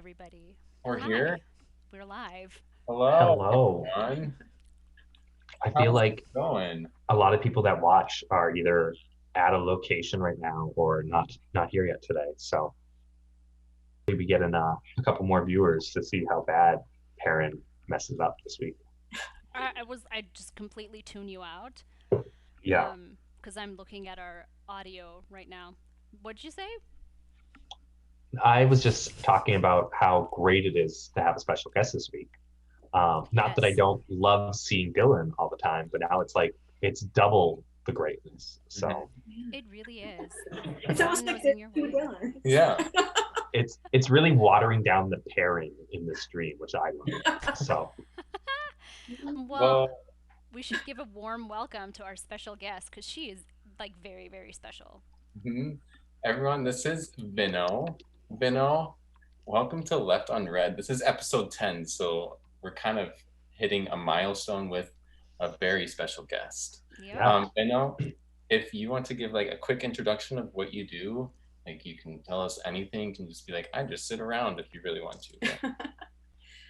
everybody. We're Hi, here. we're live. Hello, Hello. everyone. I feel How's like it going? a lot of people that watch are either at a location right now or not here yet today. So maybe get in a couple more viewers to see how bad Perrin messes up this week. I just completely tune you out. Yeah, Because I'm looking at our audio right now. What'd you say? I was just talking about how great it is to have a special guest this week. Not that I Yes. don't love seeing Dylan all the time, but now it's like it's double the greatness. So It really is. It's Heaven almost like was there's in your two way. Dylans. Yeah. it's really watering down the pairing in this stream, which I love. So Well, Well, we should give a warm welcome to our special guest because she is like very, very special. mhm. Everyone, this is Vino. Vino, welcome to Left Unread. This is episode 10, so we're kind of hitting a milestone with a very special guest. Yep. yeah. Vino, if you want to give like a quick introduction of what you do, like you can tell us anything, you can just be like, I just sit around if you really want to. But,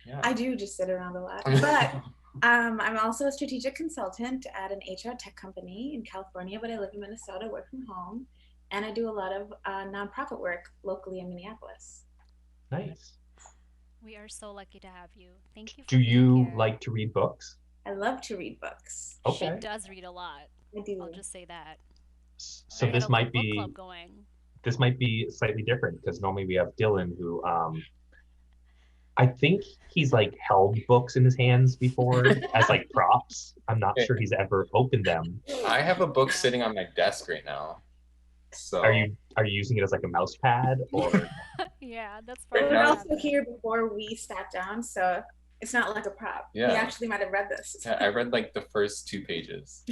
yeah. I do just sit around a lot, but I'm also a strategic consultant at an HR tech company in California, but I live in Minnesota, work from home, and I do a lot of nonprofit work locally in Minneapolis. Nice. We are so lucky to have you. Thank you for Do being you here. like to read books? I love to read books. She Okay. does read a lot. I do. I'll just say that. So We got this a might book be club going. slightly different because normally we have Dylan who I think he's like held books in his hands before as like props. I'm not sure he's ever opened them. I have a book Yeah. sitting on my desk right now. So Are you using it as like a mouse pad or Yeah, that's But probably we're what also happened. here before we sat down, so it's not like a prop. Yeah. He actually might have read this. yeah, I read like the first 2 pages.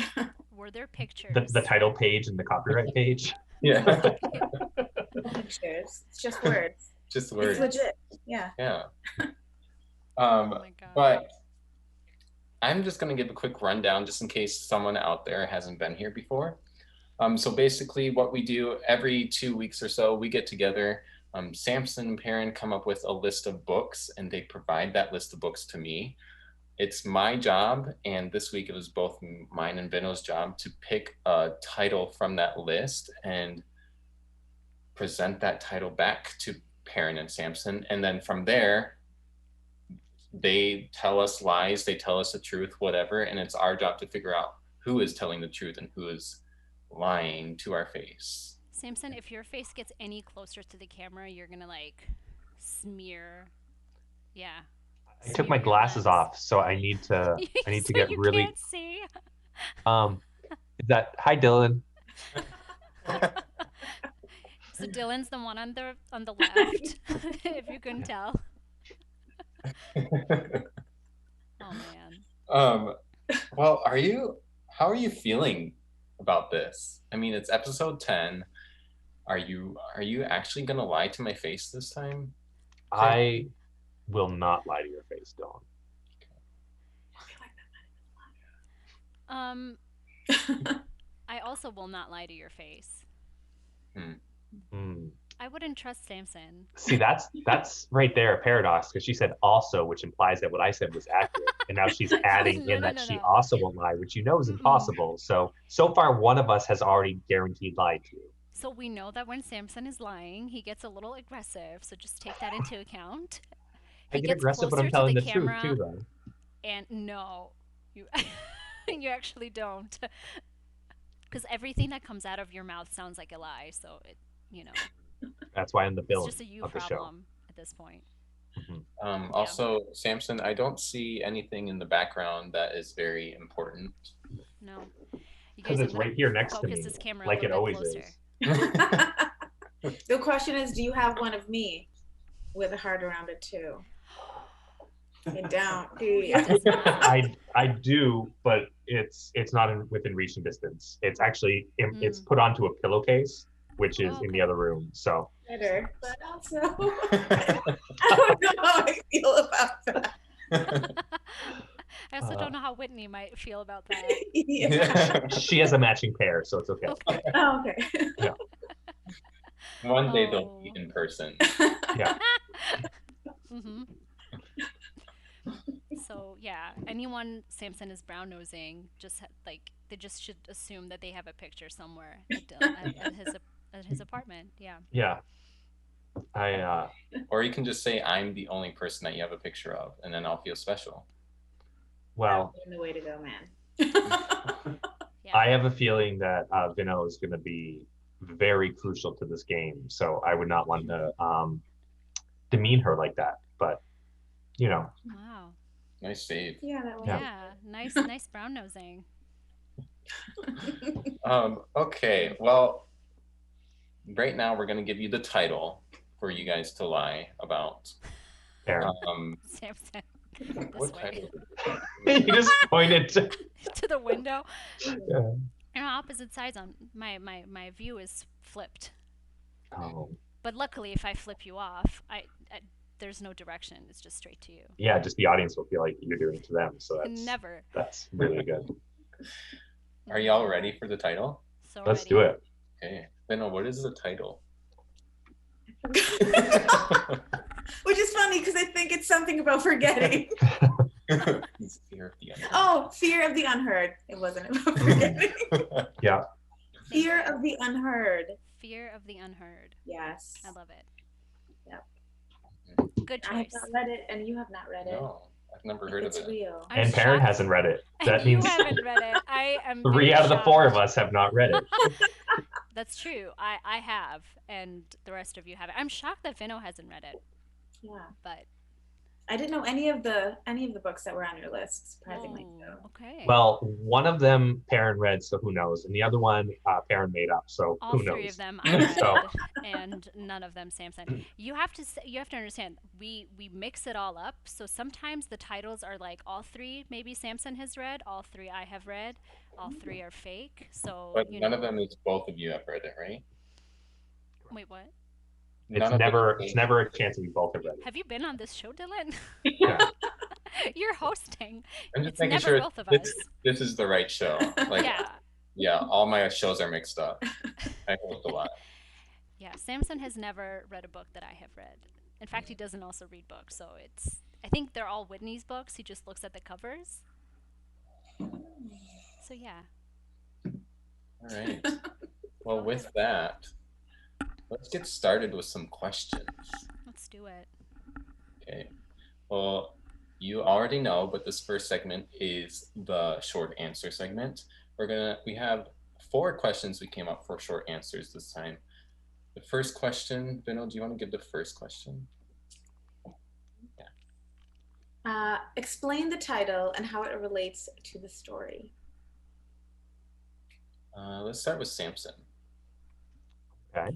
Were there pictures? the title page and the copyright page? Yeah. No pictures. It's just words. Just It's words. legit. Yeah. Yeah. Oh my god. But I'm just going to give a quick rundown just in case someone out there hasn't been here before. So basically what we do every 2 weeks or so, we get together. Samson and Perrin come up with a list of books and they provide that list of books to me. It's my job, and this week it was both mine and Vino's job to pick a title from that list and present that title back to Perrin and Samson. And then from there, they tell us lies, they tell us the truth, whatever, and it's our job to figure out who is telling the truth and who is lying to our face. Samson, if your face gets any closer to the camera, you're gonna like smear. Yeah. I took my Smear your glasses lens. off, so I need to So get you really can't see. is that hi Dylan. So Dylan's the one on the left, if you couldn't tell. Oh man. Well, how are you feeling about this? I mean, it's episode 10. Are you actually gonna lie to my face this time? I will not lie to your face, Dylan. I also will not lie to your face. Hmm. I wouldn't trust Samson. See, that's right there a paradox because she said also, which implies that what I said was accurate, and now she's adding No, in no, that no, she no. also won't lie, which you know is Mm-mm. impossible. So far, one of us has already guaranteed lied to you. So we know that when Samson is lying, he gets a little aggressive. So just take that into account. I He get gets aggressive when I'm closer to telling the the truth camera, too, though. and no, you you actually don't, because everything that comes out of your mouth sounds like a lie. So That's why I'm the it's villain just a you of the show. problem at this point. Mhm. Also, Samson, I don't see anything in the background that is very important. No, you 'Cause guys, it's I'm gonna right here next to focus me, this camera like a it little bit always closer. is. The question is, do you have one of me with a heart around it too? You don't, do you? I do, but it's not within reaching distance. It's actually it's put onto a pillowcase, which is in the other room. So Better, but also I don't know how I feel about that. I also don't know how Whitney might feel about that. Yeah. she has a matching pair, so it's okay. Okay. Oh, okay. Yeah. One day they'll Oh. meet in person. Yeah. Mm-hmm. So yeah, anyone Samson is brown nosing, like they just should assume that they have a picture somewhere at his apartment. Yeah. Yeah. I Or you can just say, I'm the only person that you have a picture of, and then I'll feel special. well, That would be the way to go, man. Yeah. I have a feeling that Vino is going to be very crucial to this game, so I would not want to demean her like that. But you know, Wow. Nice save. Yeah, that was. Yeah. Yeah. Nice brown nosing. Okay, well, right now we're going to give you the title for you guys to lie about. Aaron, Samson. What This way. title? you just pointed to. To the window. Yeah. And on opposite sides on my view is flipped. Oh, But luckily if I flip you off, I there's no direction. It's just straight to you. yeah. Just the audience will feel like you're doing it to them, so Never. that's really good. Are y'all ready for the title? So Let's ready. do it. Okay. Benno, what is the title? Which is funny because I think it's something about forgetting. It's Fear of the Unknown. Oh, fear of the unheard. It wasn't about forgetting. Yeah. Fear of the unheard. Fear of the unheard. Yes. I love it. Yep. Good I have choice. not read it, and you have not read it. No, I've never heard It's of it. real. I'm And Perrin shocked- hasn't read it. And That you means haven't read it. I am 3 very out of the 4 of shocked. us have not read it. That's true. I have, and the rest of you haven't. I'm shocked that Vino hasn't read it, Yeah. but I didn't know any of the books that were on your list, surprisingly. oh, So. okay. Well, one of them Perrin read, so who knows? And the other one Perrin made up, so all who knows? three of them I read, So- and none of them Samson. You have to understand. We mix it all up, so sometimes the titles are like all three. Maybe Samson has read, all three I have read, all three are fake. So But you none know. of them is both of you have read it, right? Wait, what? It's None of never them- it's never a chance that we both have read it. Have you been on this show, Dylan? Yeah. You're hosting. I'm just It's making never sure both of this, us. this is the right show. Like, Yeah. all my shows are mixed up. I host a lot. Yeah, Samson has never read a book that I have read. In fact, he doesn't also read books, so I think they're all Whitney's books. He just looks at the covers. So yeah. All right. Well, with that, let's get started with some questions. Let's do it. Okay. Well, you already know, but this first segment is the short answer segment. We have 4 questions we came up for short answers this time. The first question, Benno, do you want to give the first question? Explain the title and how it relates to the story. Let's start with Samson. Okay.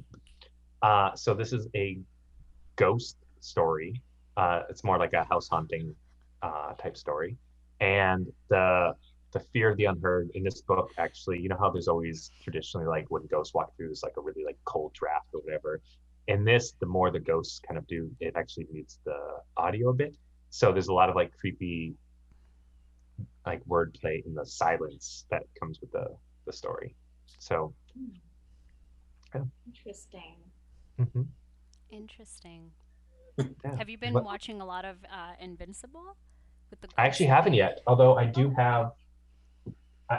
So this is a ghost story. It's more like a house haunting type story. And the fear of the unheard in this book, actually, you know how there's always traditionally like when ghosts walk through, it's like a really like cold draft or whatever. In this, the more the ghosts kind of do, it actually mutes the audio a bit. So there's a lot of like creepy like wordplay in the silence that comes with the story. So Interesting. mhm. Interesting. Yeah. Have you been But watching a lot of Invincible? With the I actually ghost haven't story? yet, although I do have.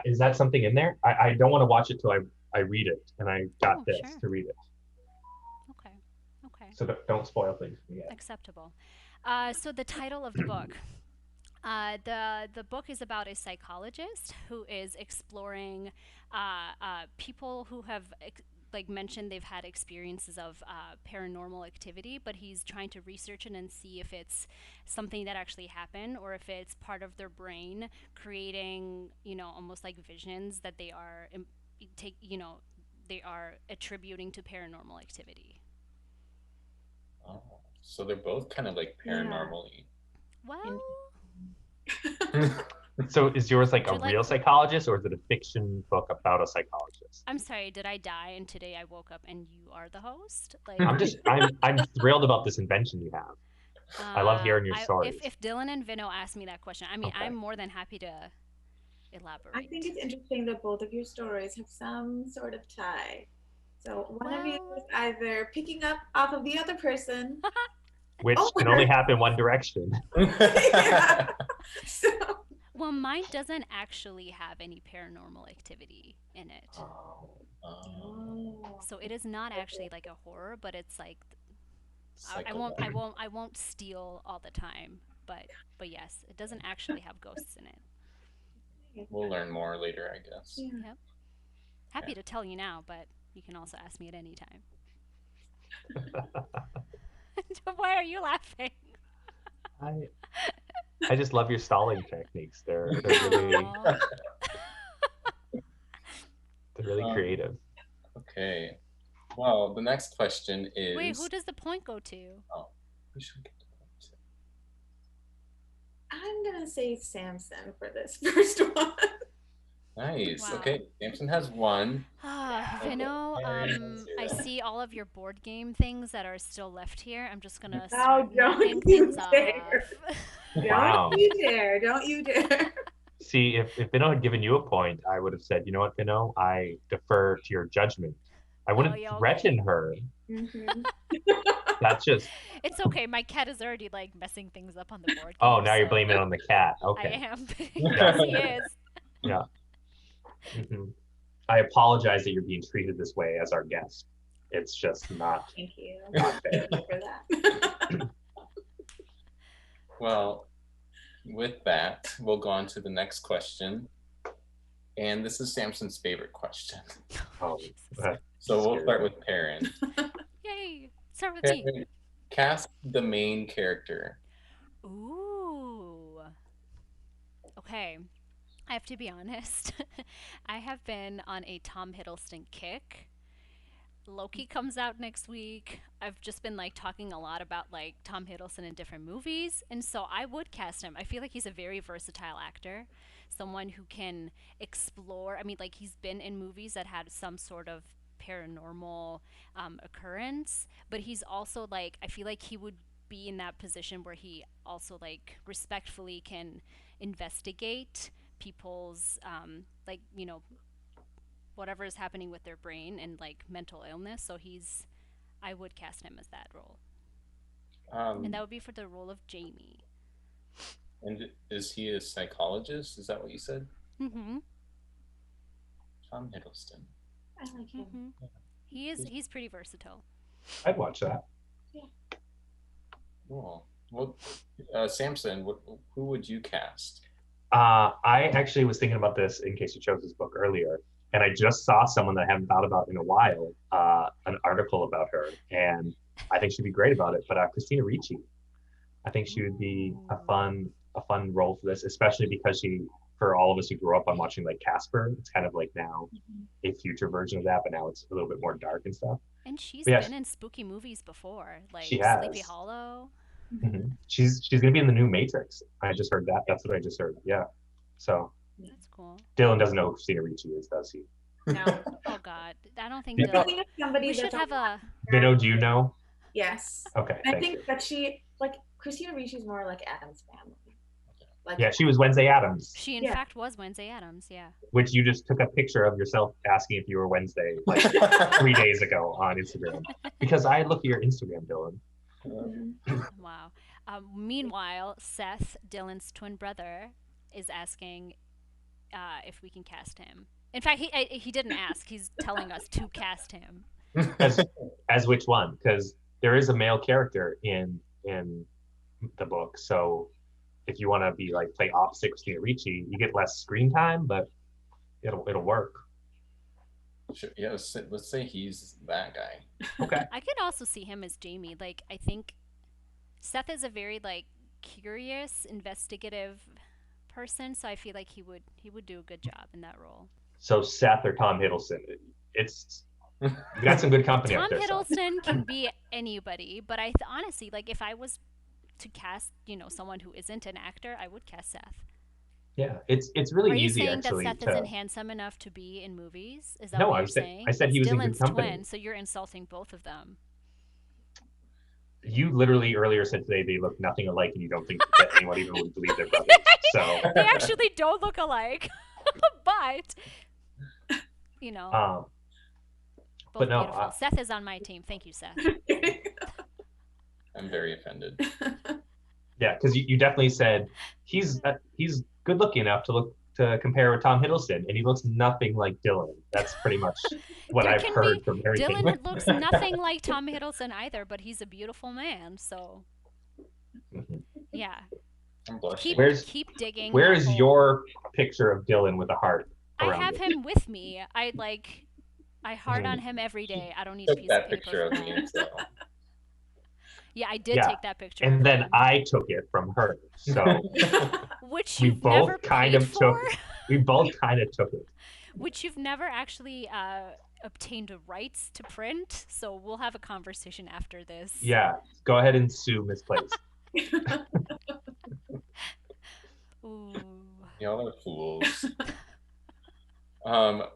Is that something in there? I don't want to watch it till I read it, and I got Oh, this sure. to read it. Okay. Okay. So don't spoil things for me yet. Acceptable. So the title of the book. The book is about a psychologist who is exploring people who have like mentioned they've had experiences of paranormal activity, but he's trying to research it and see if it's something that actually happened or if it's part of their brain creating, almost like visions that they are they are attributing to paranormal activity. Oh, so they're both kind of like paranormal-y. Well, So is yours like Do a you like- real psychologist, or is it a fiction book about a psychologist? I'm sorry, did I die and today I woke up and you are the host? Like, I'm thrilled about this invention you have. I love hearing your stories. If Dylan and Vino ask me that question, I mean, Okay. I'm more than happy to elaborate. I think it's interesting that both of your stories have some sort of tie. So one of you is Well- either picking up off of the other person, which Oh, can only happen one direction. yeah. So, Well, mine doesn't actually have any paranormal activity in it. Oh, oh. So it is not actually like a horror, but it's like I won't steal all the time, but yes, it doesn't actually have ghosts in it. We'll learn more later, I guess. Yeah. Yep. Happy to tell you now, but you can also ask me at any time. Why are you laughing? I I just love your stalling techniques. They're really Aw. they're really Um, creative. Okay. Well, the next question Wait, who is. does the point go to? Oh, we should get to that. I'm gonna say Samson for this first one. Nice. Wow. Okay, Samson has one. Vino, Karen I has 0. see all of your board game things that are still left here. I'm just gonna Oh, start don't knocking you things dare. off. Wow. Don't you dare. Don't you dare. See, if Vino had given you a point, I would have said, you know what, Vino, I defer to your judgment. I wouldn't Oh, yeah, okay. threaten her. Mhm. That's just, It's okay. My cat is already like messing things up on the board game. oh, now you're so blaming it on the cat. I Okay. am because he is. Yeah. Mhm. I apologize that you're being treated this way as our guest. It's just not Thank you. not fair. Thank you for that. Well, with that, we'll go on to the next question. And this is Samson's favorite question. Oh, Jesus. So we'll Scary. start with Perrin. Yay! Start with me. Perrin, cast the main character. Ooh. Okay. I have to be honest. I have been on a Tom Hiddleston kick. Loki comes out next week. I've just been like talking a lot about like Tom Hiddleston in different movies, and so I would cast him. I feel like he's a very versatile actor, someone who can explore. I mean, like he's been in movies that had some sort of paranormal occurrence, but he's also like I feel like he would be in that position where he also like respectfully can investigate people's like whatever is happening with their brain and like mental illness. So I would cast him as that role, and that would be for the role of Jamie. And is he a psychologist? Is that what you said? Mm-hmm. Tom Hiddleston. I like him. Mm-hmm. He's pretty versatile. I'd watch that. Cool. Well, Samson, who would you cast? I actually was thinking about this in case you chose this book earlier, and I just saw someone that I haven't thought about in a while, an article about her, and I think she'd be great about it. But Christina Ricci, I think she would be a fun role for this, especially because for all of us who grew up on watching like Casper, it's kind of like now a future version of that, but now it's a little bit more dark and stuff. And she's But yeah, been in spooky movies before, like she has. Sleepy Hollow. Mhm. She's gonna be in the new Matrix. I just heard that. That's what I just heard. Yeah. So That's cool. Dylan doesn't know who Christina Ricci is, does he? No. Oh God, I don't think Yeah. Dylan. Think of somebody We should that's have a. Vino, do you know? Yes. Okay, I thank think you. that she like Christina Ricci's more like Adam's family. Like Yeah, she was Wednesday Addams, She in Yeah. fact was Wednesday Addams. Yeah. which you just took a picture of yourself asking if you were Wednesday like 3 days ago on Instagram. Because I look at your Instagram, Dylan. Mhm. Wow. Meanwhile, Seth, Dylan's twin brother, is asking if we can cast him. In fact, he didn't ask. He's telling us to cast him. As which one? Because there is a male character in the book. So if you want to be like play opposite Christina Ricci, you get less screen time, but it'll work. Sure, yeah, let's say he's that guy. Okay. I could also see him as Jamie. Like I think Seth is a very like curious, investigative person, so I feel like he would do a good job in that role. So Seth or Tom Hiddleston, you got some good company Tom up there. Seth. Hiddleston can be anybody, but honestly, like if I was to cast, someone who isn't an actor, I would cast Seth. Yeah, it's really Are you easy saying actually that Seth isn't handsome enough to be in movies? Is that No, what I you're said- saying? I said he It's was in good Dylan's company. twin, so you're insulting both of them. You literally earlier said today they look nothing alike, and you don't think that anyone even would believe they're brothers. So They actually don't look alike, but both but no, beautiful. Seth is on my team. Thank you, Seth. I'm very offended. Yeah, because you definitely said he's good looking enough to compare with Tom Hiddleston, and he looks nothing like Dylan. That's pretty much what There I've can heard be. from everything. Dylan looks nothing like Tom Hiddleston either, but he's a beautiful man. So yeah, I'm blushing. keep digging Where that is hole. your picture of Dylan with a heart I around have it? him with me. I heart on him every day. I don't need a Took piece of that paper picture for of me. that. So. Yeah, I did Yeah, take that picture and of then him, I took it from her. So which we you've never both kind paid of for, took it. which you've never actually obtained rights to print. So we'll have a conversation after this. Yeah, go ahead and sue Misplaced. Ooh. Y'all are fools.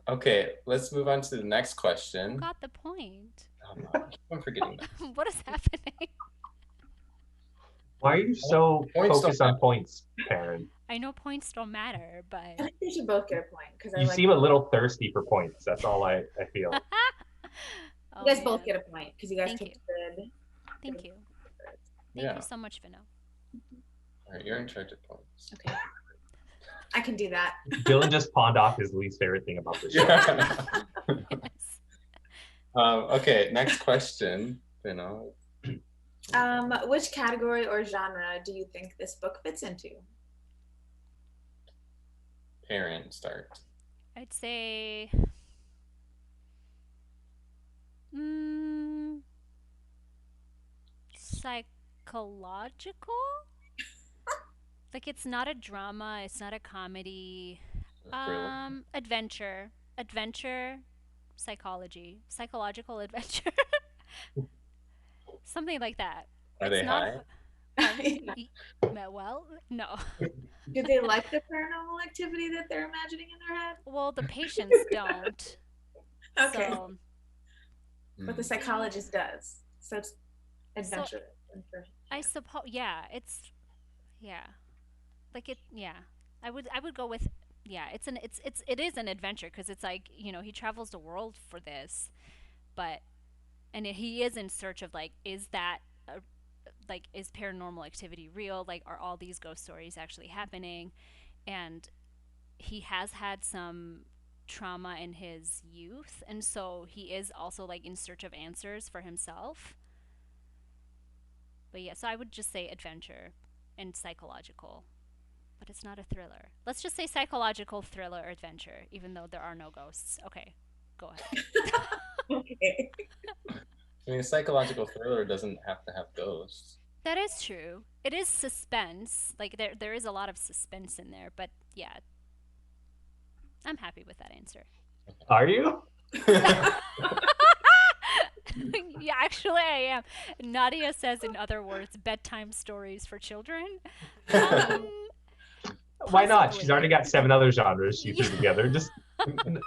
Okay, let's move on to the next question. Who got the point? Oh, no, I'm forgetting that. What is happening? Why are you so Points don't focused on matter. points, Karen? I know points don't matter, but I think they should both get a point because You seem a little thirsty for points. That's all I feel. Oh, You guys both man. get a point because you guys Thank picked good. Thank you. Thank Yeah. you so much, Vino. All right, you're in charge of points. Okay. I can do that. Dylan just pawned off his least favorite thing about the show. Yeah. Yes. Okay, next question. Which category or genre do you think this book fits into? Parent start. I'd say psychological? Like it's not a drama, it's not a comedy. Thriller. Adventure, psychological adventure. Something like that. Are they high? Well, no. Do they like the paranormal activity that they're imagining in their head? Well, the patients don't. Okay. So, But the psychologist does. So it's adventure. I suppose, yeah, like it, yeah. I would go with, yeah. It is an adventure because it's like he travels the world for this, but he is in search of like, is that is paranormal activity real? Like, are all these ghost stories actually happening? And he has had some trauma in his youth, and so he is also like in search of answers for himself. But yeah, so I would just say adventure and psychological, but it's not a thriller. Let's just say psychological thriller or adventure, even though there are no ghosts. Okay, go ahead. Okay. I mean, a psychological thriller doesn't have to have ghosts. That is true. It is suspense. Like there is a lot of suspense in there, but yeah. I'm happy with that answer. Are you? Yeah, actually I am. Nadia says, in other words, bedtime stories for children. Why not? She's already got 7 other genres she threw together. Just 7.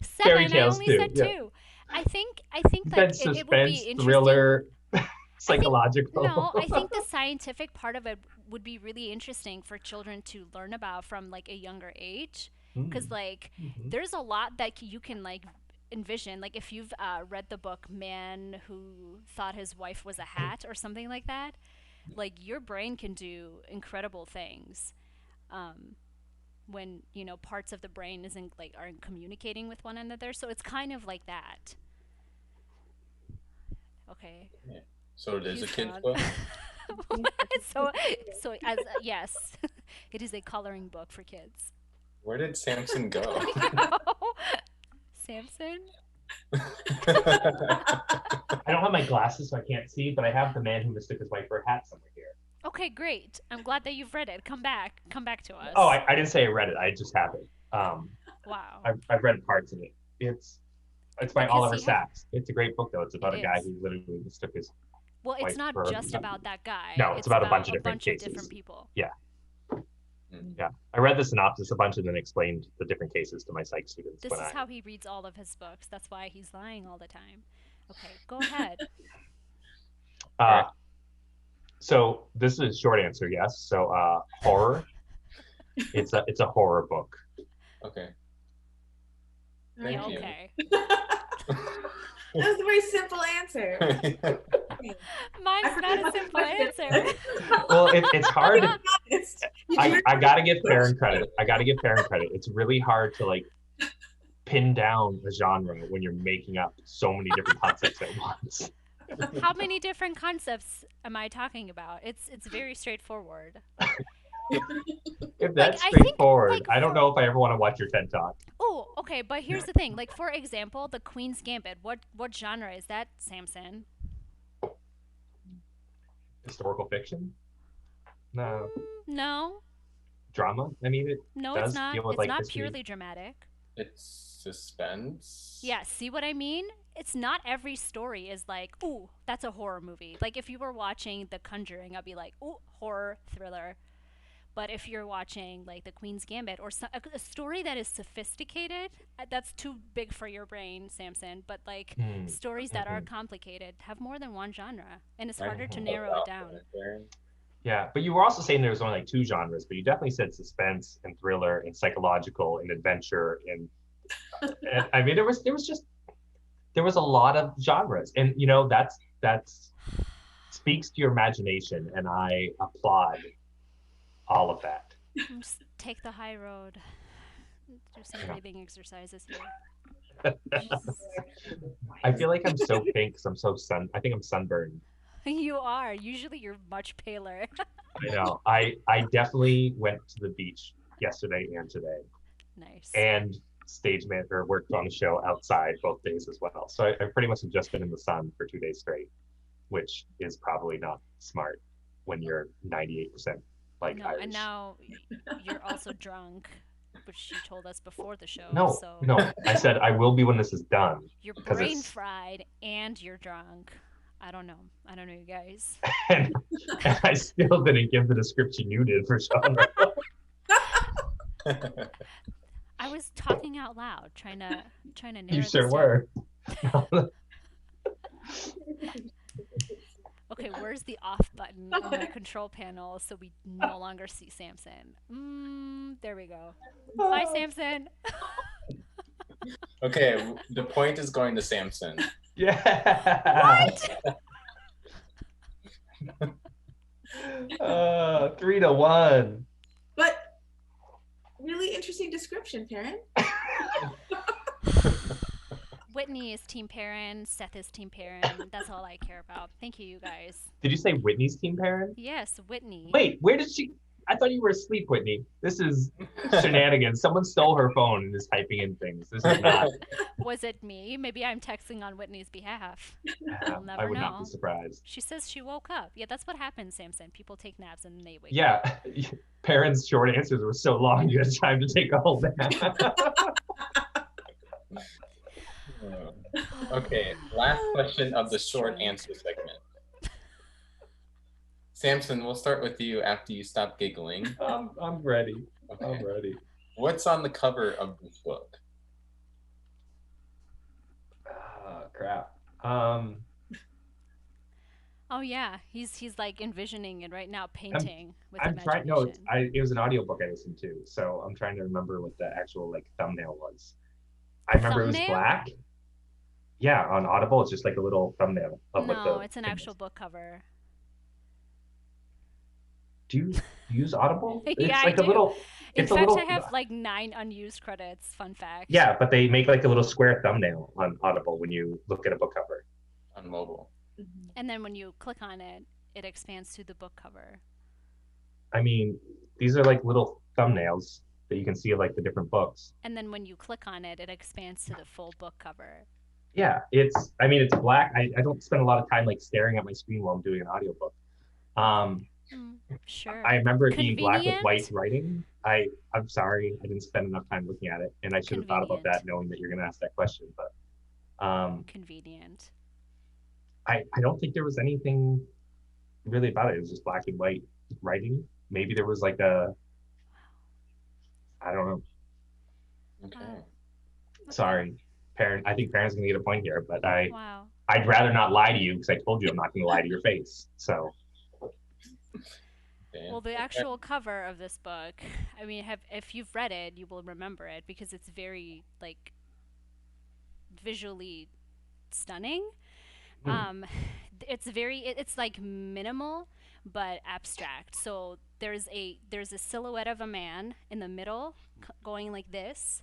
fairy I tales only too. said Yeah. 2. I think Then like suspense, it would be interesting. thriller, psychological. No, I think the scientific part of it would be really interesting for children to learn about from like a younger age, because like there's a lot that you can like envision. Like if you've read the book Man Who Thought His Wife Was a Hat or something like that, like your brain can do incredible things when parts of the brain isn't like aren't communicating with one another. So it's kind of like that. Okay. Yeah. So it is a He's kid's gone. book? so as yes, it is a coloring book for kids. Where did Samson go? Samson? I don't have my glasses, so I can't see, but I have The Man Who Mistook His Wife for a Hat somewhere here. Okay, great. I'm glad that you've read it. Come back to us. Oh, I didn't say I read it. I just have it. Wow. I've read parts of it. It's by Because Oliver he Sacks. It's a great book, though. It's about a guy is. who literally mistook his. Well, it's wife not for just about that guy. No, it's about a bunch of different cases. different people. Yeah. Yeah, I read the synopsis a bunch and then explained the different cases to my psych students. This is how he reads all of his books. That's why he's lying all the time. Okay, go ahead. So this is a short answer, yes. So horror. It's a horror book. Okay. Yeah, Thank you. okay. That was a very simple answer. Mine's not a simple answer. Well, it's hard. Honest. I gotta give Farron credit. I gotta give Farron credit. It's really hard to like pin down a genre when you're making up so many different concepts at once. How many different concepts am I talking about? It's very straightforward. If Like that's I think straightforward, like I don't for know if I ever want to watch your TED Talk. oh, okay, but here's the thing. Like for example, The Queen's Gambit. What genre is that, Samson? Historical fiction? No. No. Drama? I mean, it No, it's does not. deal with It's like not history. purely dramatic. It's suspense. Yeah, see what I mean? It's not every story is like, ooh, that's a horror movie. Like if you were watching The Conjuring, I'd be like, ooh, horror thriller. But if you're watching like The Queen's Gambit or a story that is sophisticated, that's too big for your brain, Samson. But like stories that are complicated have more than one genre, and it's harder to narrow it down. Yeah, but you were also saying there was only like two genres, but you definitely said suspense and thriller and psychological and adventure and I mean there was a lot of genres, and you know that's speaks to your imagination, and I applaud all of that. Just take the high road. Do some Yeah. breathing exercises here. I feel like I'm so pink because I think I'm sunburned. You are. Usually you're much paler. I know. I definitely went to the beach yesterday and today, Nice. and stage manager worked on the show outside both days as well. So I pretty much have just been in the sun for 2 days straight, which is probably not smart when you're 98% like No, Irish. and now you're also drunk, which you told us before the show. No, So no. I said I will be when this is done. you're 'cause brain it's- fried and you're drunk. I don't know. I don't know, you guys. and I still didn't give the description you did for genre. I was talking out loud, trying to narrow You this sure down. were. Okay, where's the off button on my control panel so we no longer see Samson? There we go. Bye, Samson. Okay, the point is going to Samson. Yeah. What? 3-1. But really interesting description, Karen. Whitney is Team Perrin. Seth is Team Perrin. That's all I care about. Thank you guys. Did you say Whitney's team parent? Yes, Whitney. Wait, where did she? I thought you were asleep, Whitney. This is shenanigans. Someone stole her phone and is typing in things. This is not. Was it me? Maybe I'm texting on Whitney's behalf. We'll never I would not know. be surprised. She says she woke up. Yeah, that's what happens, Samson. People take naps and then they wake up. Yeah, parents' short answers were so long you had time to take a whole nap. Okay, last question of the short answer segment. Samson, we'll start with you after you stop giggling. I'm ready. Okay. I'm ready. What's on the cover of this book? Crap. Oh yeah, he's like envisioning it right now, painting with I'm trying. No, imagination. it was an audiobook I listened to, so I'm trying to remember what the actual like thumbnail was. I remember it was Thumbnail? black. Yeah, on Audible, it's just like a little thumbnail of what the. No, it's an thing actual is. book cover. Do you use Audible? Yeah, It's I like a do. little. In It's a fact, little. I have like 9 unused credits. Fun fact. Yeah, but they make like a little square thumbnail on Audible when you look at a book cover. On mobile. And then when you click on it, it expands to the book cover. I mean, these are like little thumbnails that you can see of like the different books. And then when you click on it, it expands to the full book cover. Yeah, I mean, it's black. I don't spend a lot of time like staring at my screen while I'm doing an audiobook. Sure. I remember it being black with Convenient. white writing. I'm sorry, I didn't spend enough time looking at it, and I should have thought about that Convenient. knowing that you're going to ask that question. But Convenient. I don't think there was anything really about it. It was just black and white writing. Maybe there was like I don't know. Okay. Sorry, parent. I think parents gonna get a point here, but Wow. I'd rather not lie to you because I told you I'm not gonna lie to your face. So Okay. Well, the actual cover of this book, I mean, if you've read it, you will remember it because it's very like visually stunning. Hmm. It's like minimal but abstract. So there's a silhouette of a man in the middle going like this,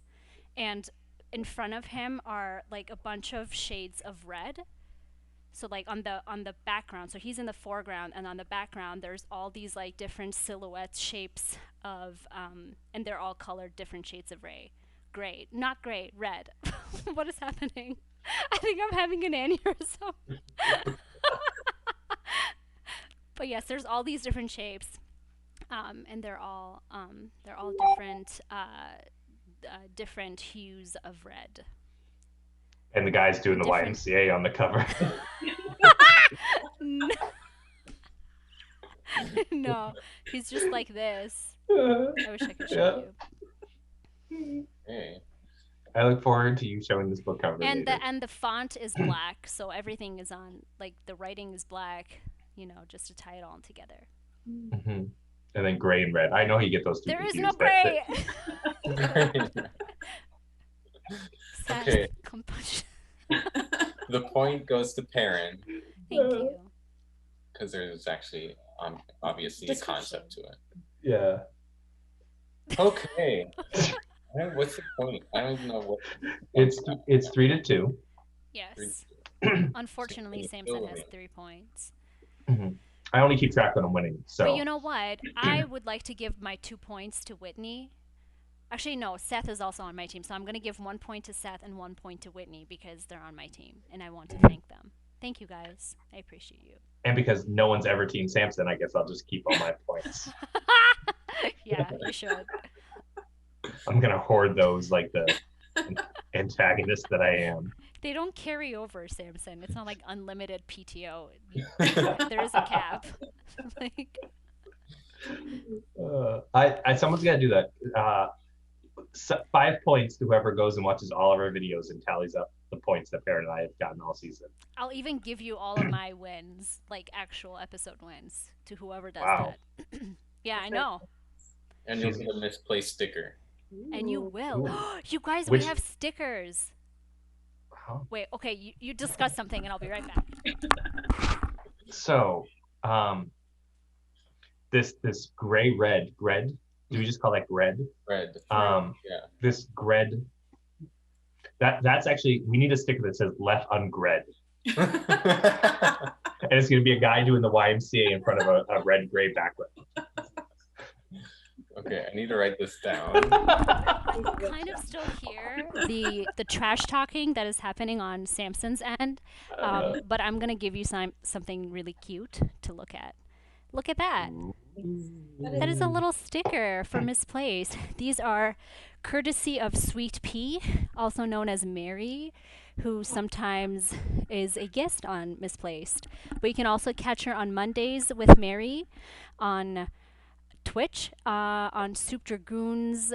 and in front of him are like a bunch of shades of red. So like on the background, so he's in the foreground, and on the background there's all these like different silhouettes, shapes of and they're all colored different shades of gray, not gray, red. What is happening? I think I'm having an aneurysm. But yes, there's all these different shapes, and they're all different different hues of red. And the guy's doing the Different. YMCA on the cover. No, he's just like this. I wish I could show you. Hey. I look forward to you showing this book cover And later. the font is black, so everything is on, like, the writing is black. Just to tie it all together. Mm-hmm. And then gray and red. I know you get those two There is confused. no gray. Okay. Compulsion. The point goes to Perrin Thank you. because there's actually obviously a concept to it. Yeah. Okay. What's the point? I don't even know what. It's 3-2. Yes. Unfortunately, Samson has 3 points. Mm-hmm. I only keep track when I'm winning. So. But you know what? I would like to give my 2 points to Whitney. Actually, no, Seth is also on my team, so I'm going to give 1 point to Seth and 1 point to Whitney because they're on my team, and I want to thank them. Thank you, guys. I appreciate you. And because no one's ever Team Samson, I guess I'll just keep all my points. Yeah, you should. I'm going to hoard those like the antagonist that I am. They don't carry over, Samson. It's not like unlimited PTO. There is a cap. Like, someone's got to do that. 5 points to whoever goes and watches all of our videos and tallies up the points that Perrin and I have gotten all season. I'll even give you all of my wins, like actual episode wins, to whoever does Wow. that. Yeah, I know. And you'll get a misplaced sticker. And you will. Ooh. You guys, Which- we have stickers. Huh? Wait, okay, you discuss something and I'll be right back. So, this gray red, do we just call that gred? Red. Yeah. This gred, that's actually, we need a sticker that says Left Unread. And it's going to be a guy doing the YMCA in front of a red-gray background. Okay, I need to write this down. Kind of still hear the trash talking that is happening on Samson's end, but I'm gonna give you something really cute to look at. Look at that. That is a little sticker for Misplaced. These are courtesy of Sweet Pea, also known as Mary, who sometimes is a guest on Misplaced. But you can also catch her on Mondays with Mary on Twitch, on Soup Dragoon's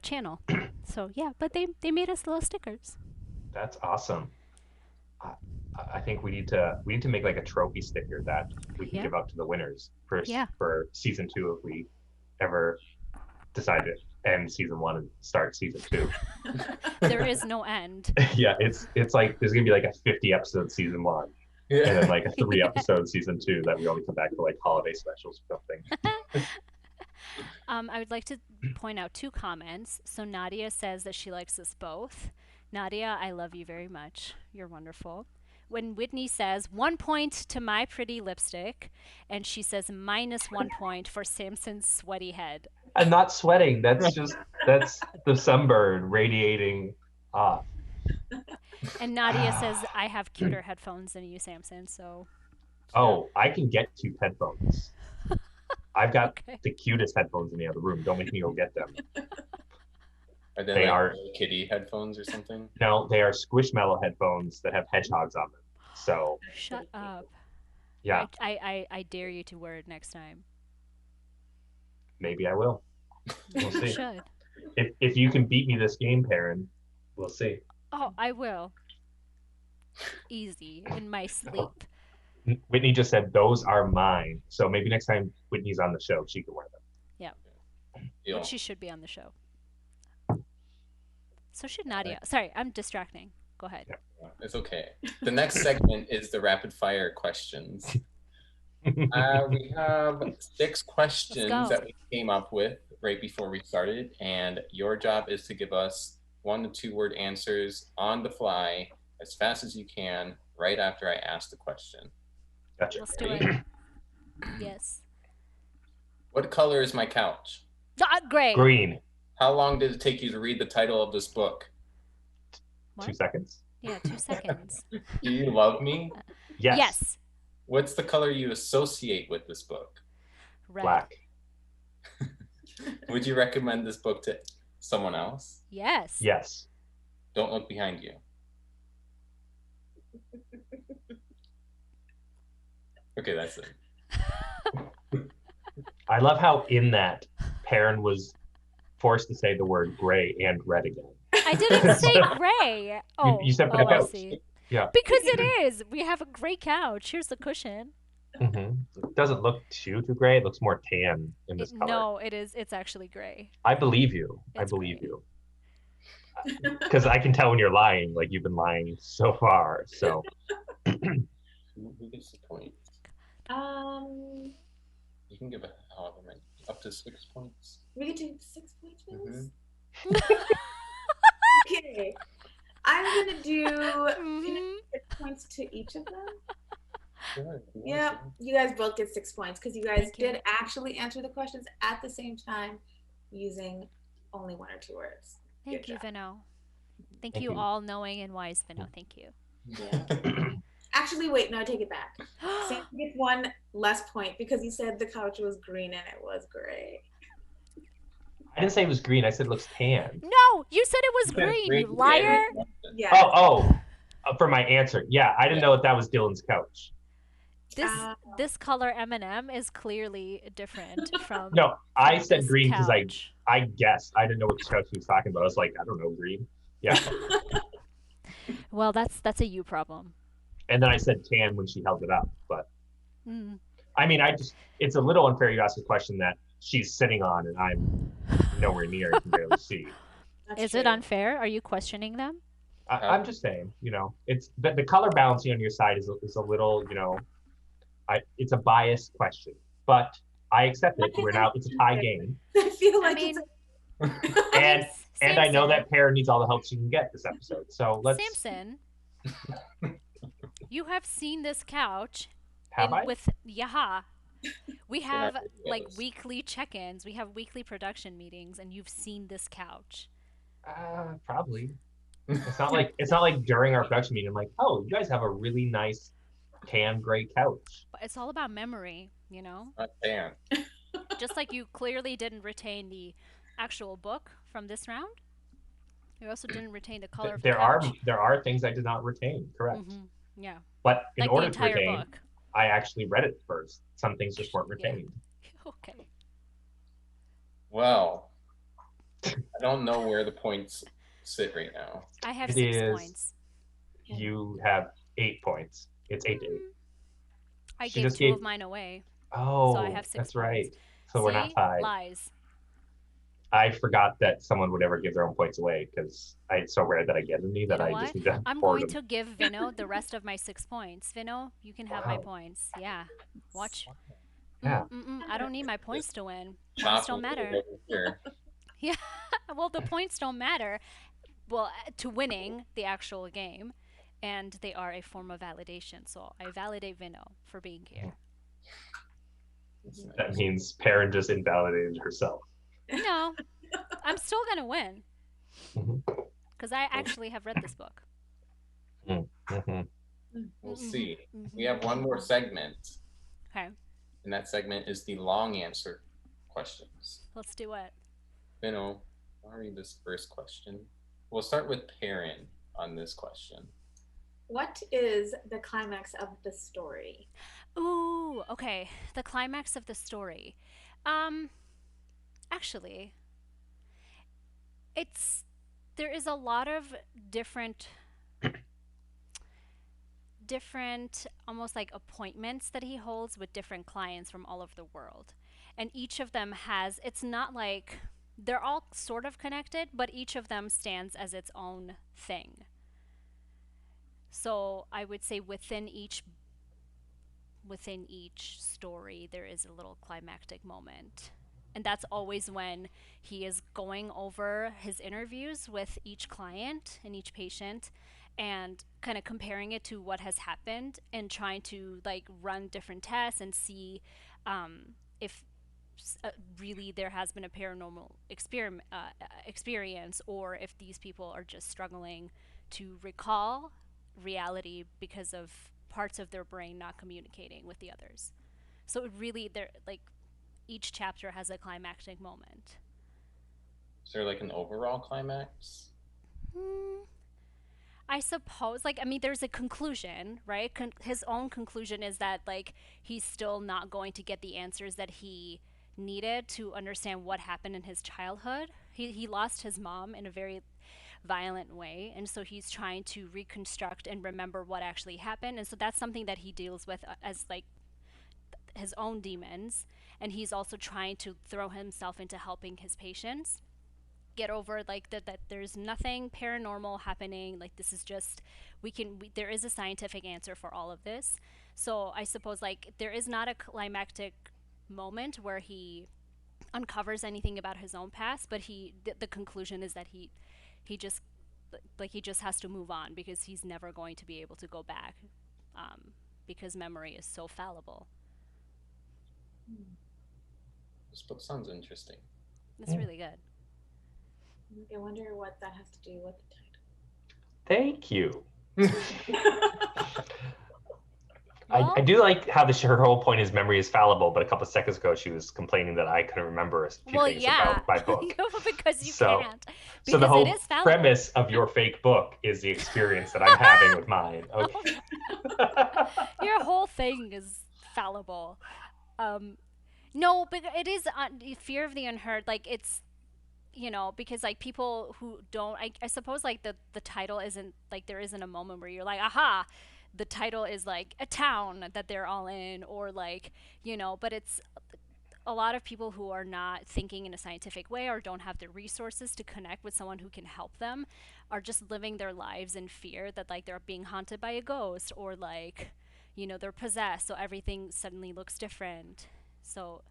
channel. So yeah, but they made us little stickers. That's awesome. I think we need to make like a trophy sticker that we can give out to the winners for season 2 if we ever decide to end season 1 and start season 2. There is no end. Yeah, it's like there's gonna be like a 50 episode season 1. And then like a 3 episode season 2 that we only come back for like holiday specials or something. I would like to point out 2 comments. So Nadia says that she likes us both. Nadia, I love you very much. You're wonderful. When Whitney says 1 point to my pretty lipstick, and she says -1 point for Samson's sweaty head. I'm not sweating. That's the sunburn radiating off. And Nadia says I have cuter headphones than you, Samson. So. Oh, I can get cute headphones. I've got Okay. the cutest headphones in the other room. Don't make me go get them. Are they They like are- kitty headphones or something? No, they are Squishmallow headphones that have hedgehogs on them. So Shut up. yeah, I dare you to wear it next time. maybe I will. We'll You see. should. If you can beat me this game, Perrin, we'll see. Oh, I will. Easy in my sleep. Whitney just said those are mine. So maybe next time Whitney's on the show, she can wear them. Deal. But she should be on the show. So should Nadia. Sorry, I'm distracting. Go ahead. It's okay. The next segment is the rapid fire questions. We have 6 questions that we came up with right before we started, and your job is to give us 1 to 2 word answers on the fly as fast as you can right after I ask the question. Gotcha. Let's do it. Yes. What color is my couch? Gray. Green. How long did it take you to read the title of this book? What? 2 seconds. Yeah, 2 seconds. Do you love me? Yes. Yes. What's the color you associate with this book? Red. Black. Would you recommend this book to someone else? Yes. Yes. Don't look behind you. Okay, that's it. I love how in that Perrin was forced to say the word gray and red again. I didn't say gray. Oh, you said I couch. see. Yeah. Because it is. We have a gray couch. Here's the cushion. It doesn't look too gray. It looks more tan in this color. No, it is. It's actually gray. I believe you. I It's believe gray. you. Because I can tell when you're lying. Like you've been lying so far. So Who gets the point? You can give it however many, up to 6 points. We get to 6 points, please. Mhm. Okay. I'm gonna do Mhm. 6 points to each of them. Sure, if you want Yeah, to. you guys both get 6 points because you guys Thank you. did actually answer the questions at the same time using only 1 or 2 words. Thank Good you, job. Vino. Thank Thank you, you. all knowing and wise Vino. Thank you. Yeah. Actually, wait, no, I take it back. Sam gets 1 less point because you said the couch was green and it was gray. I didn't say it was green. I said it looks tan. No, you said it was green, you liar. Yeah. Oh, for my answer. Yeah, I didn't know that was Dylan's couch. This color M&M is clearly different from. No, I from said this green because couch. I guessed. I didn't know which couch he was talking about. I was like, I don't know, green. Yeah. Well, that's a you problem. And then I said tan when she held it up. But Mm. I mean, it's a little unfair you ask a question that she's sitting on and I'm nowhere near and can barely see. That's Is true. it unfair? Are you questioning them? I'm just saying, it's the color balancing on your side is a little, it's a biased question, but I accept it. It's a tie game. I feel I like mean, And I know Samson. that Pear needs all the help she can get this episode. So let's. Samson, you have seen this couch. Have I? We have like videos. weekly check-ins. We have weekly production meetings, and you've seen this couch. Probably. It's not like during our production meeting, I'm like, oh, you guys have a really nice tan gray couch. But it's all about memory, you know? Not tan. Just like you clearly didn't retain the actual book from this round, you also didn't retain the color of the There couch. are things I did not retain, correct. Yeah. But in Like order the to entire retain, book. I actually read it first. Some things just weren't Yeah. retained. Okay. Well, I don't know where the points sit right now. I have It 6 is- points. You have 8 points. It's 8-8. I She gave just 2 of gave- mine away. Oh, So I have 6 that's points. right. So we're not See? tied. Lies. I forgot that someone would ever give their own points away because it's so rare that I get any that You know I what? just need to I'm forward going them. to give Vino the rest of my 6 points. Vino, you can have my Wow. points. Yeah. Watch. Yeah. I don't need my points to win. Chop Points don't will matter. go over here. Yeah. Well, the points don't matter. Well, to winning the actual game, and they are a form of validation. So I validate Vino for being here. That's nice. That means Perrin just invalidated herself. No, I'm still gonna win Mhm. because I actually have read this book. Mhm. We'll see. We have one more segment, Okay, and that segment is the long answer questions. let's do it. I'll read this first question. We'll start with Perrin on this question. What is the climax of the story? Ooh, okay. The climax of the story. Actually, there is a lot of different almost like appointments that he holds with different clients from all over the world. And each of them it's not like they're all sort of connected, but each of them stands as its own thing. So I would say within each story there is a little climactic moment. And that's always when he is going over his interviews with each client and each patient and kind of comparing it to what has happened and trying to like run different tests and see if really there has been a paranormal experience, or if these people are just struggling to recall reality because of parts of their brain not communicating with the others. So it really, they're like, each chapter has a climactic moment. Is there like an overall climax? Hmm, I suppose, like, I mean, there's a conclusion, right? His own conclusion is that, like, he's still not going to get the answers that he needed to understand what happened in his childhood. He lost his mom in a very violent way, and so he's trying to reconstruct and remember what actually happened. And so that's something that he deals with as, like, his own demons. And he's also trying to throw himself into helping his patients get over like that there's nothing paranormal happening, like this is just there is a scientific answer for all of this. So I suppose like there is not a climactic moment where he uncovers anything about his own past, but the conclusion is that he just he just has to move on because he's never going to be able to go back, because memory is so fallible. This book sounds interesting. It's really good. I wonder what that has to do with the title. Thank you. Well, I do like how her whole point is memory is fallible, but a couple of seconds ago she was complaining that I couldn't remember a few things about my book. Because you So- can't. So Because the whole it is fallible. premise of your fake book is the experience that I'm having with mine. Okay. Your whole thing is fallible. No, but it is fear of the unheard. Like it's, because like people who don't, I suppose like the title isn't like there isn't a moment where you're like, aha, the title is like a town that they're all in, or like, but it's a lot of people who are not thinking in a scientific way or don't have the resources to connect with someone who can help them are just living their lives in fear that like they're being haunted by a ghost, or like, they're possessed, so everything suddenly looks different. So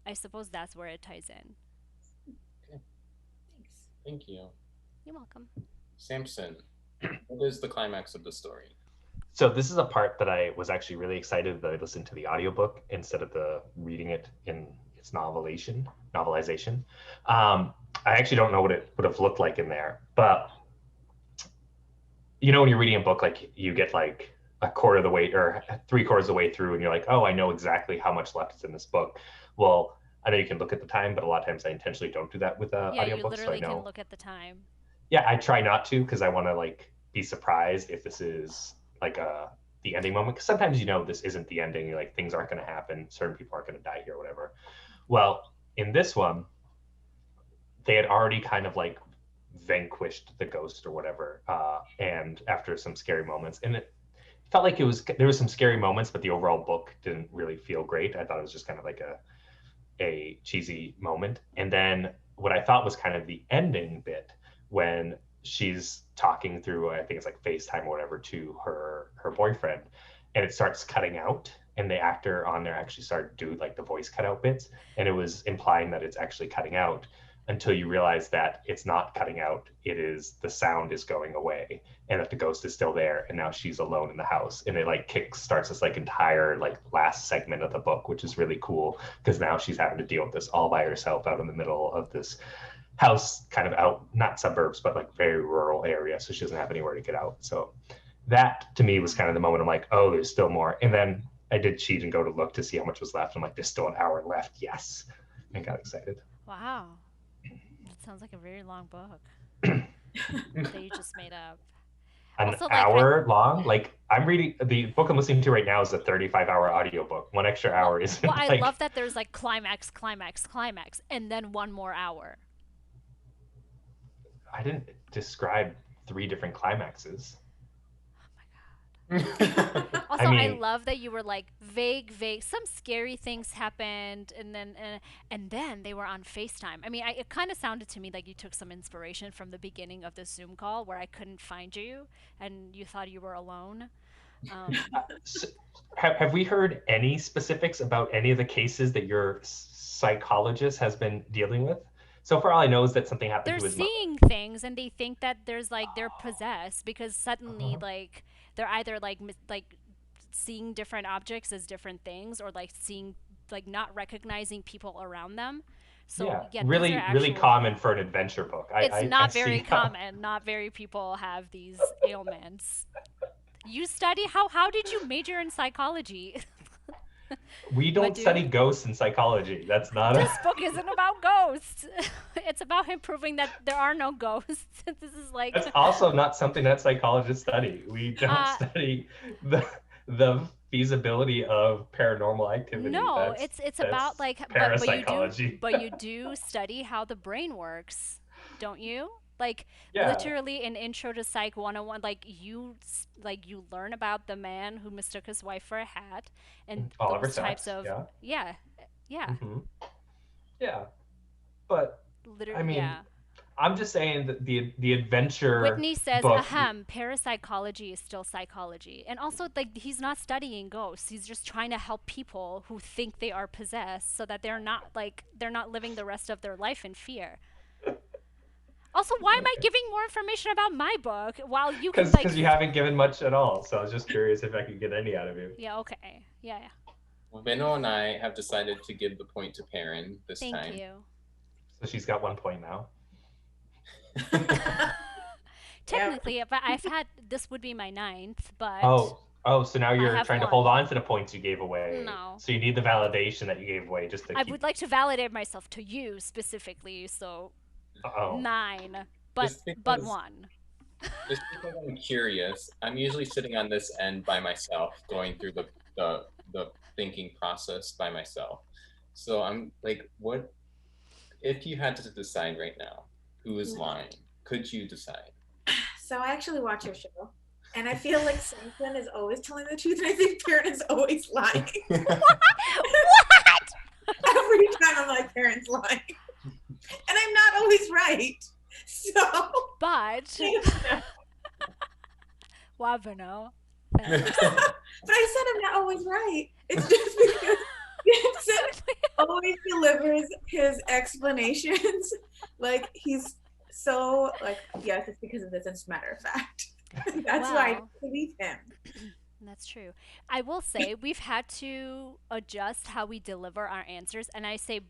I suppose that's where it ties in. Thanks. Thank you. You're welcome. Samson, what is the climax of the story? So this is a part that I was actually really excited that I listened to the audiobook instead of the reading it in its novelization. I actually don't know what it would have looked like in there, but when you're reading a book, like you get like a quarter of the way or 3/4 of the way through and you're like, oh, I know exactly how much left is in this book. Well, I know you can look at the time, but a lot of times I intentionally don't do that with Yeah, you audiobooks. literally So I know, can look at the time. yeah, I try not to because I want to like be surprised if this is like the ending moment. Because sometimes this isn't the ending. You're like, things aren't going to happen. Certain people aren't going to die here, or whatever. Well, in this one, they had already kind of like vanquished the ghost or whatever, and after some scary moments, and it felt like there was some scary moments, but the overall book didn't really feel great. I thought it was just kind of like a cheesy moment. And then what I thought was kind of the ending bit when she's talking through, I think it's like FaceTime or whatever, to her boyfriend, and it starts cutting out, and the actor on there actually started to do like the voice cutout bits, and it was implying that it's actually cutting out until you realize that it's not cutting out. It is the sound is going away, and that the ghost is still there, and now she's alone in the house, and it like kick starts this like entire like last segment of the book, which is really cool because now she's having to deal with this all by herself out in the middle of this house, kind of out, not suburbs, but like very rural area, so she doesn't have anywhere to get out. So that to me was kind of the moment I'm like, oh, there's still more. And then I did cheat and go to look to see how much was left. I'm like, there's still an hour left. Yes. And got excited. Wow. That sounds like a very long book that you just made up. An Also, like, hour long? Like, I'm reading the book I'm listening to right now is a 35-hour audiobook. One extra hour isn't Well, I like, love that there's like climax, and then one more hour. I didn't describe 3 different climaxes. Oh my god. Also, I I mean, love that you were like vague. Some scary things happened, and then they were on FaceTime. I mean, it kind of sounded to me like you took some inspiration from the beginning of the Zoom call where I couldn't find you, and you thought you were alone. Um, s have we heard any specifics about any of the cases that your psychologist has been dealing with? So far, all I know is that something happened they're to his mother. seeing things, and they think that there's like they're possessed because suddenly Uh-huh. like they're either like like seeing different objects as different things, or like seeing like not recognizing people around them. So Yeah, yeah, these are really, really actual. common for an adventure book. It's I not very see how common. Not very people have these ailments. You study how did you major in psychology? we My don't study dude, ghosts in psychology. That's not a. this book isn't about ghosts. It's about him proving that there are no ghosts. This is like That's also not something that psychologists study. We don't uh study the feasibility of paranormal activity. no, That's it's about that's like parapsychology. but you do study how the brain works, don't you? Like Yeah, literally in Intro to Psych 101, like like you learn about the man who mistook his wife for a hat and Oliver those types Sacks. of Yeah. yeah, yeah, hmm Yeah, but I literally mean, yeah. I'm just saying that the adventure Whitney says, book. ahem, parapsychology is still psychology. And also, like, he's not studying ghosts. He's just trying to help people who think they are possessed so that they're not living the rest of their life in fear. Also, why am I Okay. giving more information about my book while you can, Because like, you haven't given much at all, so I was just curious if I could get any out of you. yeah, okay. Yeah, yeah. Vino and I have decided to give the point to Perrin this Thank time. you. So she's got 1 point now. Yep. Technically, but I've had, this would be my ninth, but Oh, so now I you're have trying to hold one. on to the points you gave away. No. So you need the validation that you gave away just to I keep. would like to validate myself to you specifically, so Oh, 9, but Just because, one. just because I'm curious, I'm usually sitting on this end by myself, going through the thinking process by myself. So I'm like, what if you had to decide right now who is lying? Could you decide? So I actually watch your show, and I feel like Samson is always telling the truth, and I think Perrin is always lying. What? Every time I'm like, Perrin's lying, and I'm not always right. So, But Wavano. but I said I'm not always right. It's just because Samson always delivers his explanations like he's so like yes, it's because of this. It's a matter of fact. That's why I Wow. believe him. That's true. I will say we've had to adjust how we deliver our answers, and I say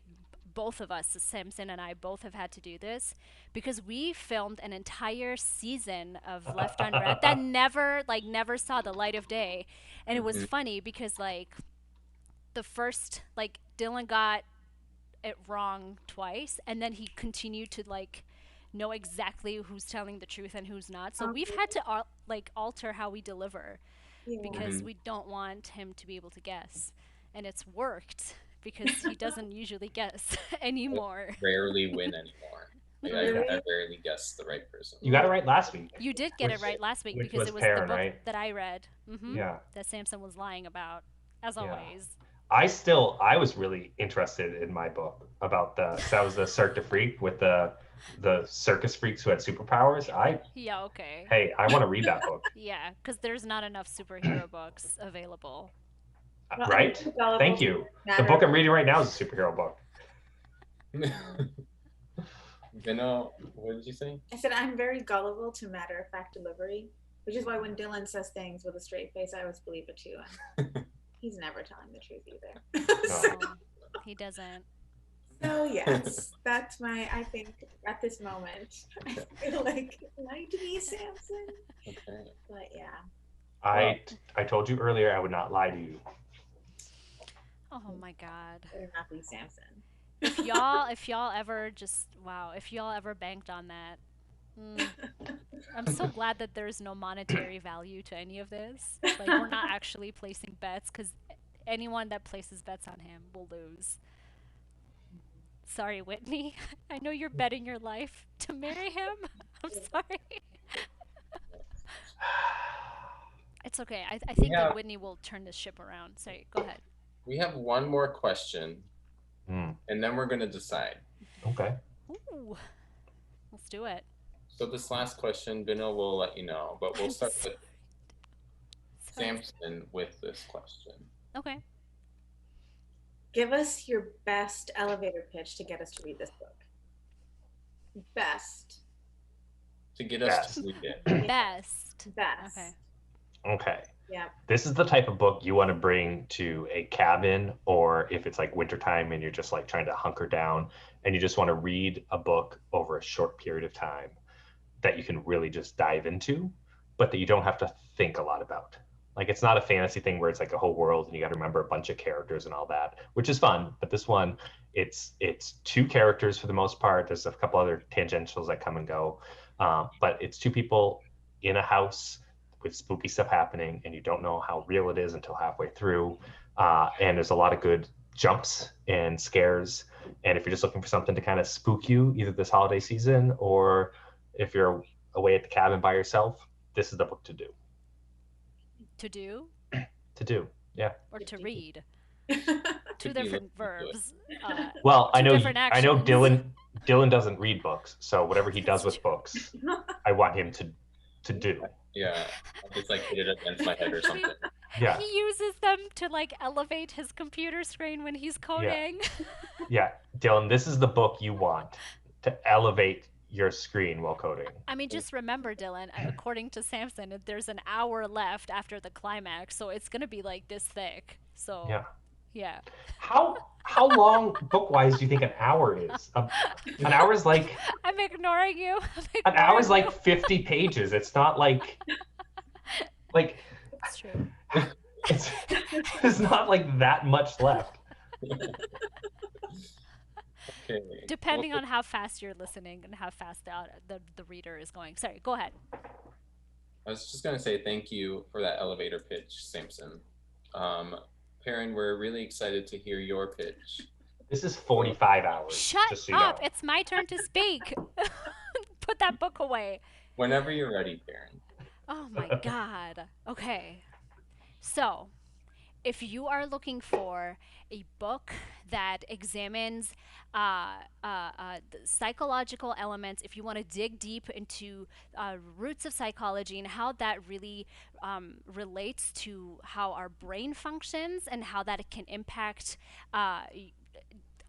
both of us, Samson and I, both have had to do this because we filmed an entire season of Left Unread that never saw the light of day, and it was Mhm. funny because like the first like Dylan got it wrong twice, and then he continued to like know exactly who's telling the truth and who's not. So we've had to like alter how we deliver Yeah. because Mhm. we don't want him to be able to guess. And it's worked because he doesn't usually guess anymore. Rarely win anymore. Like I Really? rarely guess the right person. you got it right last week, You did get it which right last week which because was it was the Perrin, book right? that I read. Yeah, That Samson was lying about, as yeah. always. I was really interested in my book about the because I was the Cirque du Freak with the circus freaks who had superpowers. Yeah, okay. I want to read that book. Yeah, because there's not enough superhero books available. Well, I'm Right? gullible Thank to you. The matter book of I'm reading right now is a superhero book. Vino, what did you say? I said I'm very gullible to matter of fact delivery, which is why when Dylan says things with a straight face, I always believe it too. And he's never telling the truth either. No. He doesn't. So yes, that's my. I think at this moment, I feel like lie to me, Samson. Okay. But yeah, I told you earlier I would not lie to you. Oh my god. better not be Samson. If y'all ever just wow, if y'all ever banked on that. Mm, I'm so glad that there's no monetary value to any of this. Like we're not actually placing bets cuz anyone that places bets on him will lose. Sorry, Whitney. I know you're betting your life to marry him. I'm sorry. It's It's okay. I We think that have Whitney will turn this ship around. Sorry, go ahead. we have one more question, Hmm. and then we're gonna decide. Okay. Ooh, let's do it. So this last question, Bino will let you know, but we'll I'm start sorry. with Sorry. Samson with this question. Okay. Give us your best elevator pitch to get us to read this book. Best. To get us to read it. Best. Best. Okay. Okay. Yeah. This is the type of book you want to bring to a cabin, or if it's like wintertime and you're just like trying to hunker down and you just want to read a book over a short period of time that you can really just dive into, but that you don't have to think a lot about. Like it's not a fantasy thing where it's like a whole world and you got to remember a bunch of characters and all that, which is fun. But this one, it's two characters for the most part. There's a couple other tangentials that come and go, but it's two people in a house with spooky stuff happening, and you don't know how real it is until halfway through. And there's a lot of good jumps and scares. And if you're just looking for something to kind of spook you, either this holiday season or if you're away at the cabin by yourself, this is the book to do. To do To do, yeah. or to read? To Two be different listened to. verbs. Well, I Two know different I know actions. Dylan doesn't read books, so whatever he does That's with books, I want him to do. Yeah, I just like hit it against my head or something. Yeah, He uses them to like elevate his computer screen when he's coding. yeah. Dylan, this is the book you want to elevate your screen while coding. I mean, just remember, Dylan, according to Samson, there's an hour left after the climax, so it's going to be like this thick. So, Yeah. yeah. How long book-wise do you think an hour is? An hour is like I'm ignoring you. an hour is like 50 pages. It's not like It's true. it's there's not like that much left. Okay. Depending on how fast you're listening and how fast the reader is going. Sorry, go ahead. I was just gonna say thank you for that elevator pitch, Samson. Perrin, we're really excited to hear your pitch. This is 45 hours. Shut just so you up. know. It's my turn to speak. Put that book away. Whenever you're ready, Perrin. Oh my god. Okay. So, if you are looking for a book that examines the psychological elements, if you want to dig deep into roots of psychology and how that really relates to how our brain functions and how that it can impact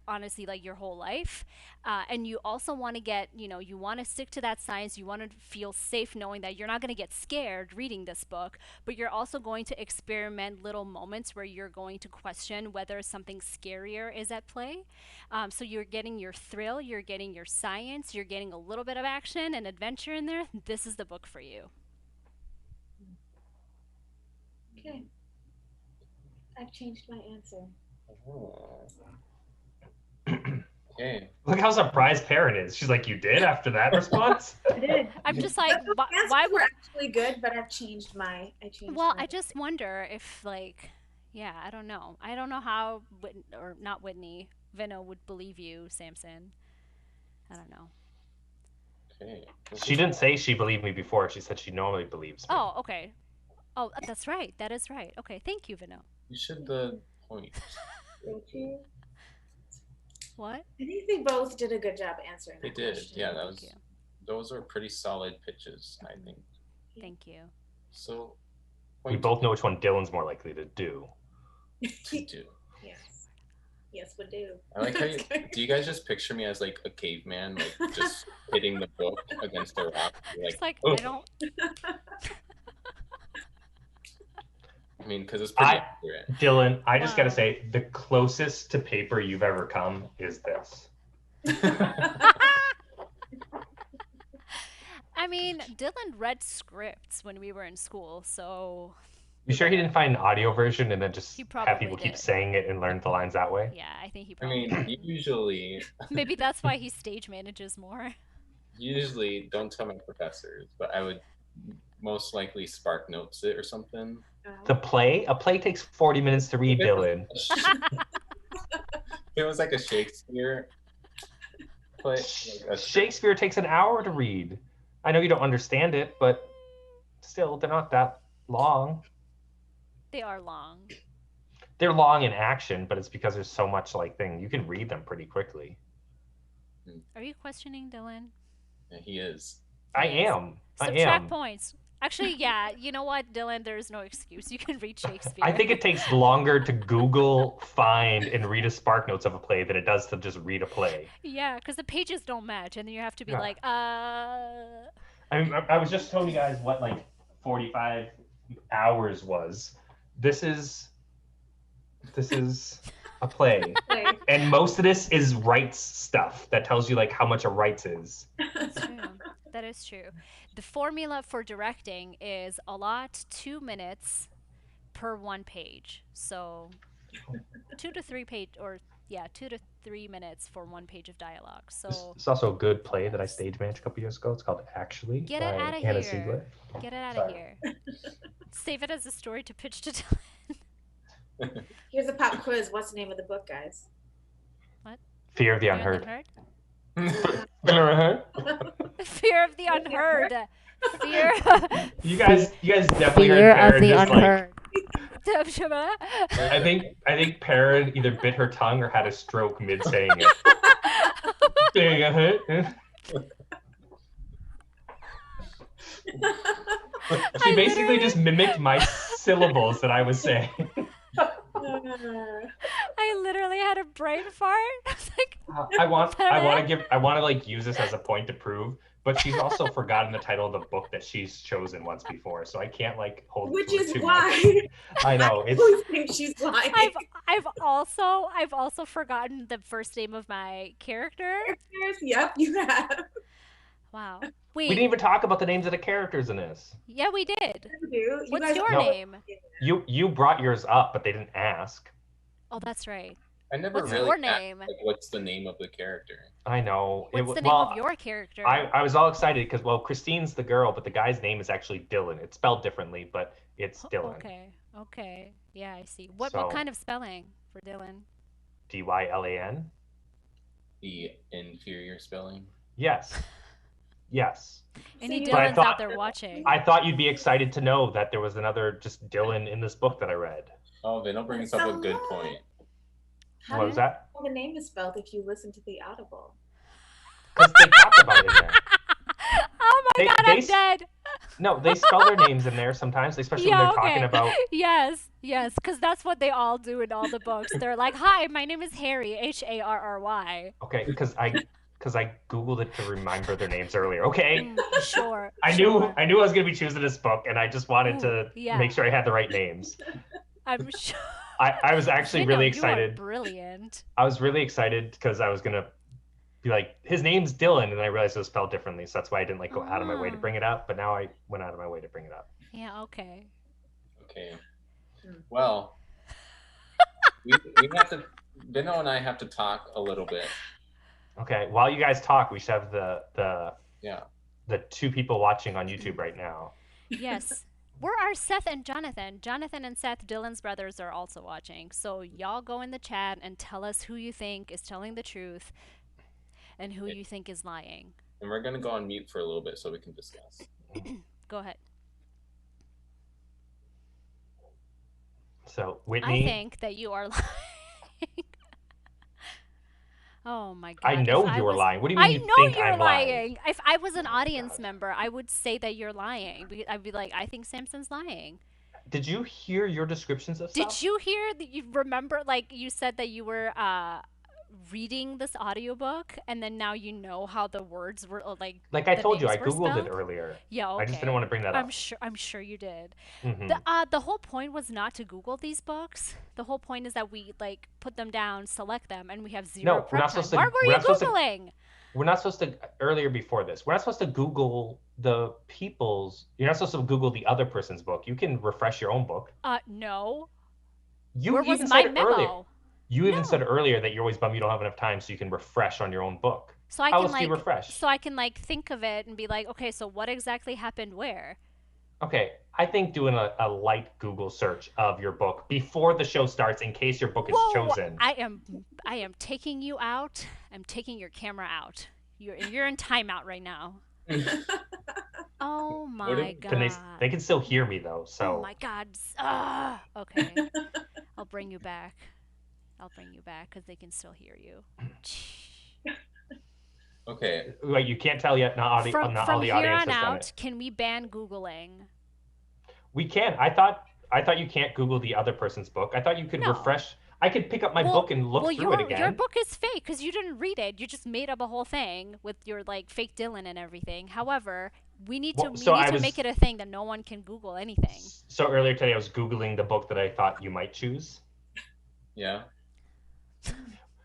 honestly like your whole life, and you also want to get, you want to stick to that science, you want to feel safe knowing that you're not going to get scared reading this book, but you're also going to experiment little moments where you're going to question whether something scarier is at play. So you're getting your thrill, you're getting your science, you're getting a little bit of action and adventure in there. This is the book for you. Okay. I've changed my answer. Oh. Okay. Look how surprised Perrin is. She's like, "You did after that response?" I did. I'm just like, The why answers would were actually good, but I've changed my. Well, my I just wonder if, like, yeah, I don't know. I don't know how, or not Whitney, Vino would believe you, Samson. I don't know. Okay. She didn't say she believed me before. She said she normally believes me. Oh, okay. Oh, that's right. That is right. Okay, thank you, Vino. You should the point. Thank you. What? I think they both did a good job answering. They that did. question. Yeah, Thank you. those are pretty solid pitches, I think. Thank you. So We both know which one Dylan's more likely to do. to do. Yes. Yes, would do. I like how do you guys just picture me as like a caveman, like just hitting the book against the rock? Just like, oh. I don't. I mean, because it's pretty I- accurate. Dylan, I just gotta Wow. say, the closest to paper you've ever come is this. I mean, Dylan read scripts when we were in school, so You sure he didn't find an audio version and then just He have probably people keep did. saying it and learn the lines that way? yeah, I think he I probably mean, did. usually Maybe that's why he stage manages more. don't tell my professors, but I would most likely Spark Notes it or something. A play takes 40 minutes to read, Dylan. It was like a Shakespeare play. Like a Shakespeare takes an hour to read. I know you don't understand it, but still, they're not that long. They are long. They're long in action, but it's because there's so much like thing. You can read them pretty quickly. Are you questioning Dylan? Yeah, he is. I He is. am. Subtract points. Actually, yeah. You know what, Dylan? There is no excuse. You can read Shakespeare. I think it takes longer to Google, find, and read a spark notes of a play than it does to just read a play. Yeah, because the pages don't match, and then you have to be Yeah. like, I was just telling you guys what like 45 hours was. This is a play. And most of this is rights stuff that tells you like how much a rights is. That's true. That is true. The formula for directing is allot 2 minutes per one page. So 2 to 3 minutes for one page of dialogue. So It's also a good play that I stage managed a couple years ago. It's called Actually Get it by outta Anna here. Ziegler. get it out Sorry. of here. Save it as a story to pitch to Dylan. Here's a pop quiz. What's the name of the book, guys? Fear of the Fear Unheard. Fear of the unheard. Fear. You guys definitely heard Perrin just like. I think Perrin either bit her tongue or had a stroke mid saying it. She basically just mimicked my syllables that I was saying. I literally had a brain fart. I was like, I want to like use this as a point to prove, but she's also forgotten the title of the book that she's chosen once before, so I can't like hold. Which to it is too why much. I know I it's. always think she's lying. I've also forgotten the first name of my character. Yep, you have. Wow. We Wait. didn't even talk about the names of the characters in this. Yeah, we did. You What's guys your No. name? You brought yours up, but they didn't ask. Oh, that's right. I never What's really your asked, name? like, what's the name of the character? I know. What's the name of your character? I was all excited because Christine's the girl, but the guy's name is actually Dylan. It's spelled differently, but it's Dylan. Okay. Yeah, I see. What So- kind of spelling for Dylan? Dylan. The inferior spelling. Yes. Yes. Any But I Dylans thought- out there watching? I thought you'd be excited to know that there was another just Dylan in this book that I read. Oh, Vino brings up a good point. How What do was you that? know the name is spelled if you listen to the Audible? Because they talk about it in there. Oh my god, I'm they- dead. No, they spell their names in there sometimes, especially when they're talking about. Yes, because that's what they all do in all the books. They're like, "Hi, my name is Harry, Harry." Okay, because I googled it to remember their names earlier. Okay. Sure. I knew I was gonna be choosing this book, and I just wanted to yeah. make sure I had the right names. I'm sure. I was actually Vino, really you are excited. brilliant. I was really excited because I was gonna be like, his name's Dylan, and I realized it was spelled differently, so that's why I didn't like go out of my way to bring it up. But now I went out of my way to bring it up. Yeah. Okay. Okay. Well, we have to. Vino and I have to talk a little bit. Okay, while you guys talk, we should have the Yeah. two people watching on YouTube right now. Yes. Where are Seth and Jonathan? Jonathan and Seth, Dylan's brothers, are also watching. So y'all go in the chat and tell us who you think is telling the truth and who you think is lying. And we're gonna go on mute for a little bit so we can discuss. Go ahead. So Whitney, I think that you are lying. Oh my god. I know if you were was- lying. What do you mean I you know think you're I'm lying? If I was an audience God. member, I would say that you're lying. I'd be like, I think Samson's lying. Did you hear your descriptions of stuff? Did you hear that you remember, like, you said that you were reading this audiobook and then now you know how the words were like I the told you, I names were googled it spelled? earlier. Yeah, okay. I just didn't want to bring that up. I'm sure you did. Mhm. The whole point was not to Google these books. The whole point is that we like put them down, select them, and we have zero No, we're prep not time. supposed to- What were we're you not supposed to- Googling? We're not supposed to, earlier before this, we're not supposed to Google the people's, you're not supposed to Google the other person's book. You can refresh your own book. No. You Where even was my said memo? earlier. You even No. said earlier that you're always bummed you don't have enough time so you can refresh on your own book. So I How can else do like you refresh? so I can like think of it and be like, okay, so what exactly happened where? Okay, I think doing a light Google search of your book before the show starts in case your book is Whoa, chosen. I am taking you out. I'm taking your camera out. You're in timeout right now. Oh my Can god. they can still hear me though, Oh so my god. Okay. I'll bring you back. I'll bring you back because they can still hear you. Okay. wait, you can't tell yet. Not From all from the here audience on has done out, it. can we ban Googling? We can. I thought you can't Google the other person's book. I thought you could No. refresh. I could pick up my book and look through it again. Your book is fake because you didn't read it. You just made up a whole thing with your like fake Dylan and everything. However, we need Well, to so I was- make it a thing that no one can Google anything. So earlier today, I was Googling the book that I thought you might choose. Yeah.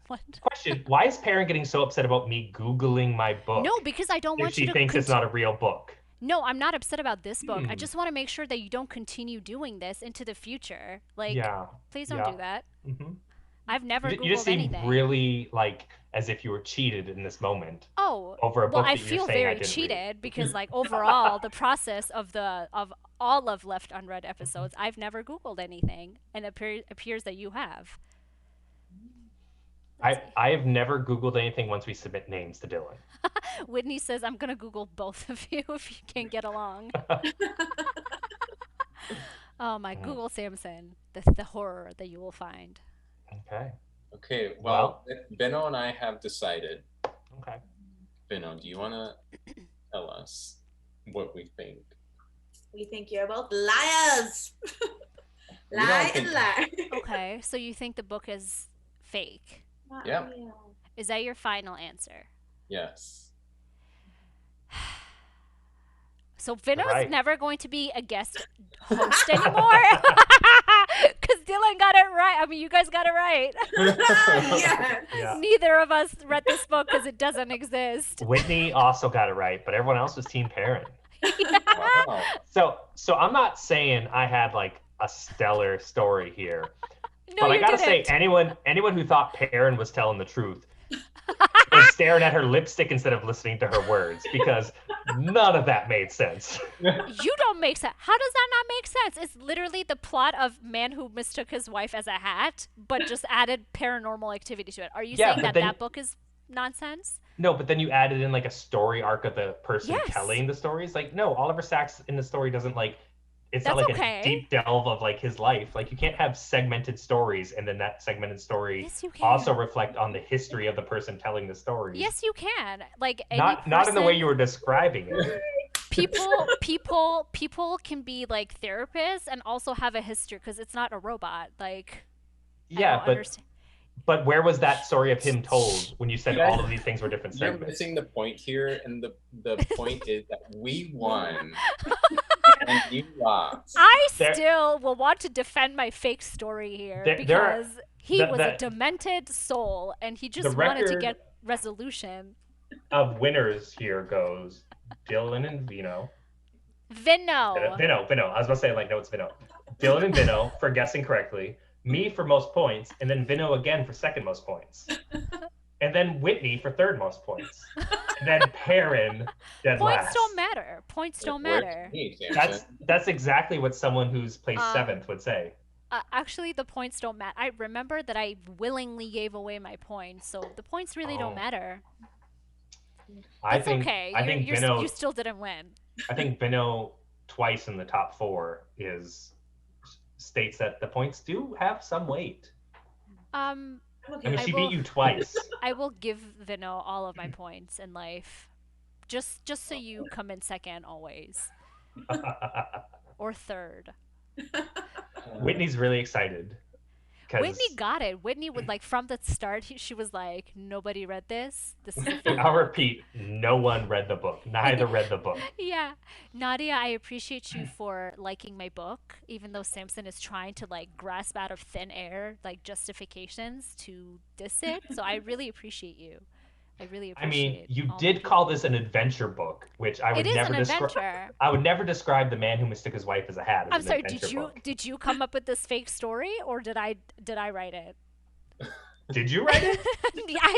What? Question: why is Perrin getting so upset about me Googling my book? No, because I don't if want she you to. thinks it's not a real book. No, I'm not upset about this book. I just want to make sure that you don't continue doing this into the future. Like, Yeah. please don't yeah. do that. Mm-hmm. I've never You Googled just seem anything. really like as if you were cheated in this moment. Oh, over a well, book I that you're feel saying I very didn't read. cheated because, like, overall, the process of all of Left Unread episodes, I've never Googled anything, and it appears that you have. I have never Googled anything once we submit names to Dylan. Whitney says, "I'm gonna Google both of you if you can't get along." Oh my, Google Samson, the horror that you will find. Okay. Okay. Well, Benno and I have decided. Okay. Benno, do you want to tell us what we think? We think you're both liars. We don't Lie think- and lie. Okay, so you think the book is fake? Not Yep. real. Is that your final answer? Yes. So Vinno's Right. never going to be a guest host anymore? Because Dylan got it right. I mean, you guys got it right. Yeah. Yeah. Neither of us read this book because it doesn't exist. Whitney also got it right, but everyone else was Team Perrin. Wow. So I'm not saying I had like a stellar story here, No, but I you gotta didn't. say anyone who thought Perrin was telling the truth was staring at her lipstick instead of listening to her words because none of that made sense. You don't make sense. How does that not make sense? It's literally the plot of man who mistook his wife as a hat, but just added paranormal activity to it. Are you Yeah, saying but that then- book is nonsense? No, but then you added in like a story arc of the person Yes. telling the stories. Like, no, Oliver Sacks in the story doesn't like. It's not That's like okay. a deep delve of like his life. Like you can't have segmented stories and then that segmented story Yes, you can. also reflect on the history of the person telling the story. Yes, you can. Like any Not in the way person- you were describing it. people can be like therapists and also have a history because it's not a robot. Like, I Yeah, don't but understand. but where was that story of him told when you said Yeah. all of these things were different You're segments? missing the point here, and the point is that we won and you lost. I There- still will want to defend my fake story here There are- because he the- was a the- demented soul and he just The wanted to record- get resolution. Of winners here goes Dylan and Vino. Vino. Vino. I was about to say like no, it's Vino. Dylan and Vino for guessing correctly. Me for most points, and then Vino again for second most points. And then Whitney for third most points. And then Perrin dead Points last. don't matter. Points don't matter. Me, Samson. That's exactly what someone who's placed Um, seventh would say. Actually, the points don't matter. I remember that I willingly gave away my points, so the points really Oh. don't matter. I It's think okay. I think Vino You still didn't win. I think Vino twice in the top four states that the points do have some weight. Um, Okay. I mean, I she will- beat you twice. I will give Vino all of my points in life, just so you come in second always or third. Whitney's really excited. 'cause Whitney got it. Whitney would like from the start. She was like, "Nobody read this. This is a fake I'll book." repeat, no one read the book. Neither read the book. Yeah, Nadia, I appreciate you for liking my book, even though Samson is trying to like grasp out of thin air like justifications to diss it. So I really appreciate you. I really I appreciate. mean, you all my did people. call this an adventure book, which I would It is never an describe. adventure. I would never describe The Man Who Mistook His Wife as a Hat as I'm an sorry. adventure book. Did you come up with this fake story, or did I write it? Did you write it?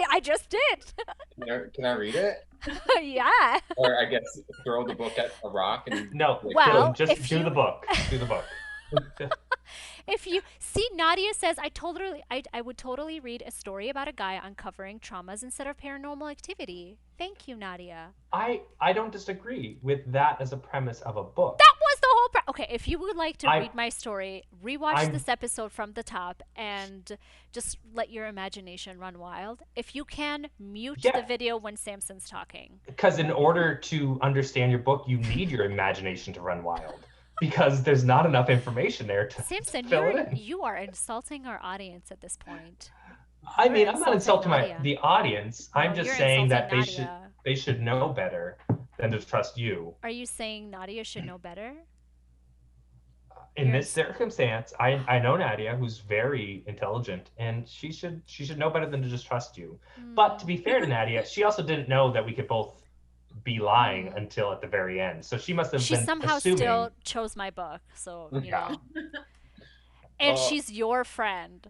I just did. Can I read it? Yeah. Or I guess throw the book at a rock and No. Well, just if do you- the book. Do the book. If you see, Nadia says I would totally read a story about a guy uncovering traumas instead of paranormal activity. Thank you, Nadia. I don't disagree with that as a premise of a book. That was the whole okay, if you would like to I- read my story, rewatch I'm- this episode from the top and just let your imagination run wild. If you can, mute Yeah. the video when Samson's talking. Because in order to understand your book, you need your imagination to run wild. Because there's not enough information there to Samson, fill it in. you are insulting our audience at this point. I mean, You're I'm not insulting Nadia. the audience. I'm No, just you're saying that insulting Nadia. they should know better than to trust you. Are you saying Nadia should know better? In this circumstance, I know Nadia, who's very intelligent, and she should know better than to just trust you. But to be fair to Nadia, she also didn't know that we could both be lying until at the very end. So she must have She been somehow assuming. still chose my book, so you Yeah. know. And Well- she's your friend.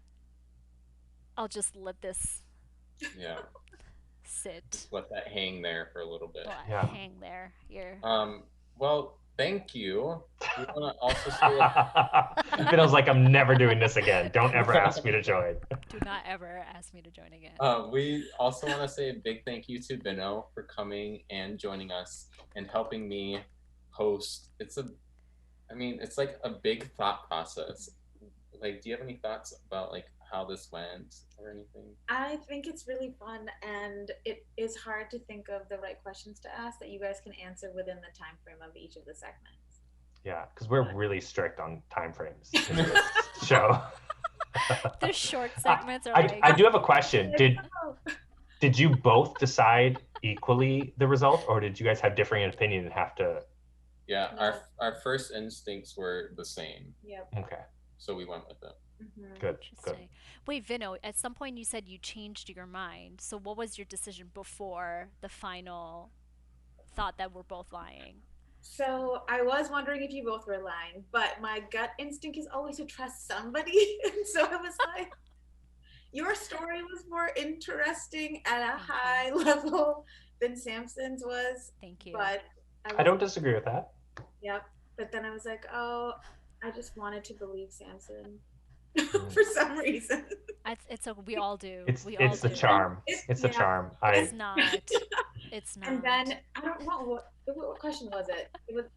I'll just let this Yeah, sit. let that hang there for a little bit. Yeah. Hang there. Here. Well, thank you. We want to also say Fiddle's like, I'm never doing this again. Don't ever ask me to join. Do not ever ask me to join again. we also want to say a big thank you to Bino for coming and joining us and helping me host. It's like a big thought process. Like, do you have any thoughts about like how this went or anything? I think it's really fun, and it is hard to think of the right questions to ask that you guys can answer within the time frame of each of the segments. Yeah, because we're really strict on time frames in this show. The short segments are I do have a question. Did you both decide equally the result, or did you guys have differing opinion and have to? Yeah, No. our first instincts were the same, Yep. Okay, so we went with it. Mhm. good. Interesting. Wait, Vino, at some point you said you changed your mind. So what was your decision before the final thought that we're both lying? So I was wondering if you both were lying, but my gut instinct is always to trust somebody. And so I was like, your story was more interesting at a high level than Samson's was. Thank you. But I don't disagree with that. Yep. But then I was like, oh, I just wanted to believe Samson for some reason. We all do. It's we all the do. charm. It's the Yeah. charm. It's not. It's not. And then I don't know what question was it.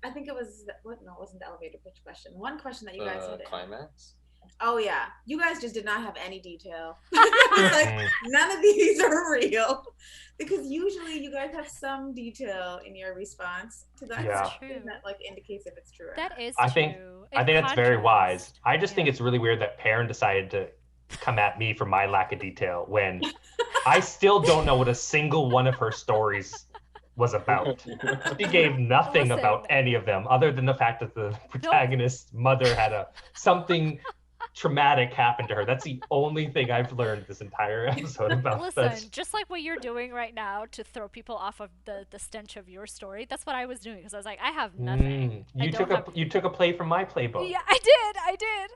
I think it was no, it wasn't the elevator pitch question. One question that you guys had. Climax. Oh yeah, you guys just did not have any detail. It's like none of these are real, because usually you guys have some detail in your response to that Yeah. question that like indicates if it's true or That not. is I true. think It that's very wise. contrasts. I just think Yeah. it's really weird that Perrin decided to come at me for my lack of detail when I still don't know what a single one of her stories was about. She gave nothing Listen. about any of them other than the fact that the protagonist's mother had something traumatic happen to her. That's the only thing I've learned this entire episode about Listen, this. just like what you're doing right now to throw people off of the stench of your story, that's what I was doing because I was like, I have nothing. I You don't took have- you took a play from my playbook. Yeah, I did.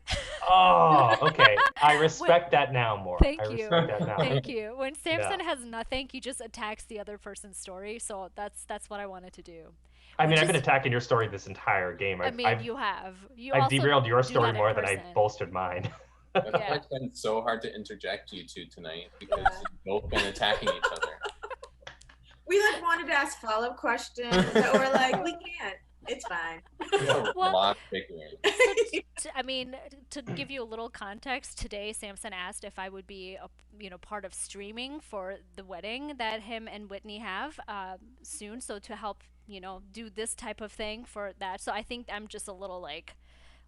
Oh, okay. I respect that now more. Thank I you. respect that now. Thank you. When Samson has nothing, he just attacks the other person's story. So that's what I wanted to do. I mean, Which I've been is- attacking your story this entire game. I mean, I've you have. You I've also derailed your do story that in more than I person. bolstered mine. That's why Yeah. it's been so hard to interject you two tonight because you've both been attacking each other. We like wanted to ask follow-up questions, but we're like, we can't. It's fine. There's a Well- lot of bickering. I mean, to give you a little context, today Samson asked if I would be, part of streaming for the wedding that him and Whitney have soon. So to help, do this type of thing for that. So I think I'm just a little like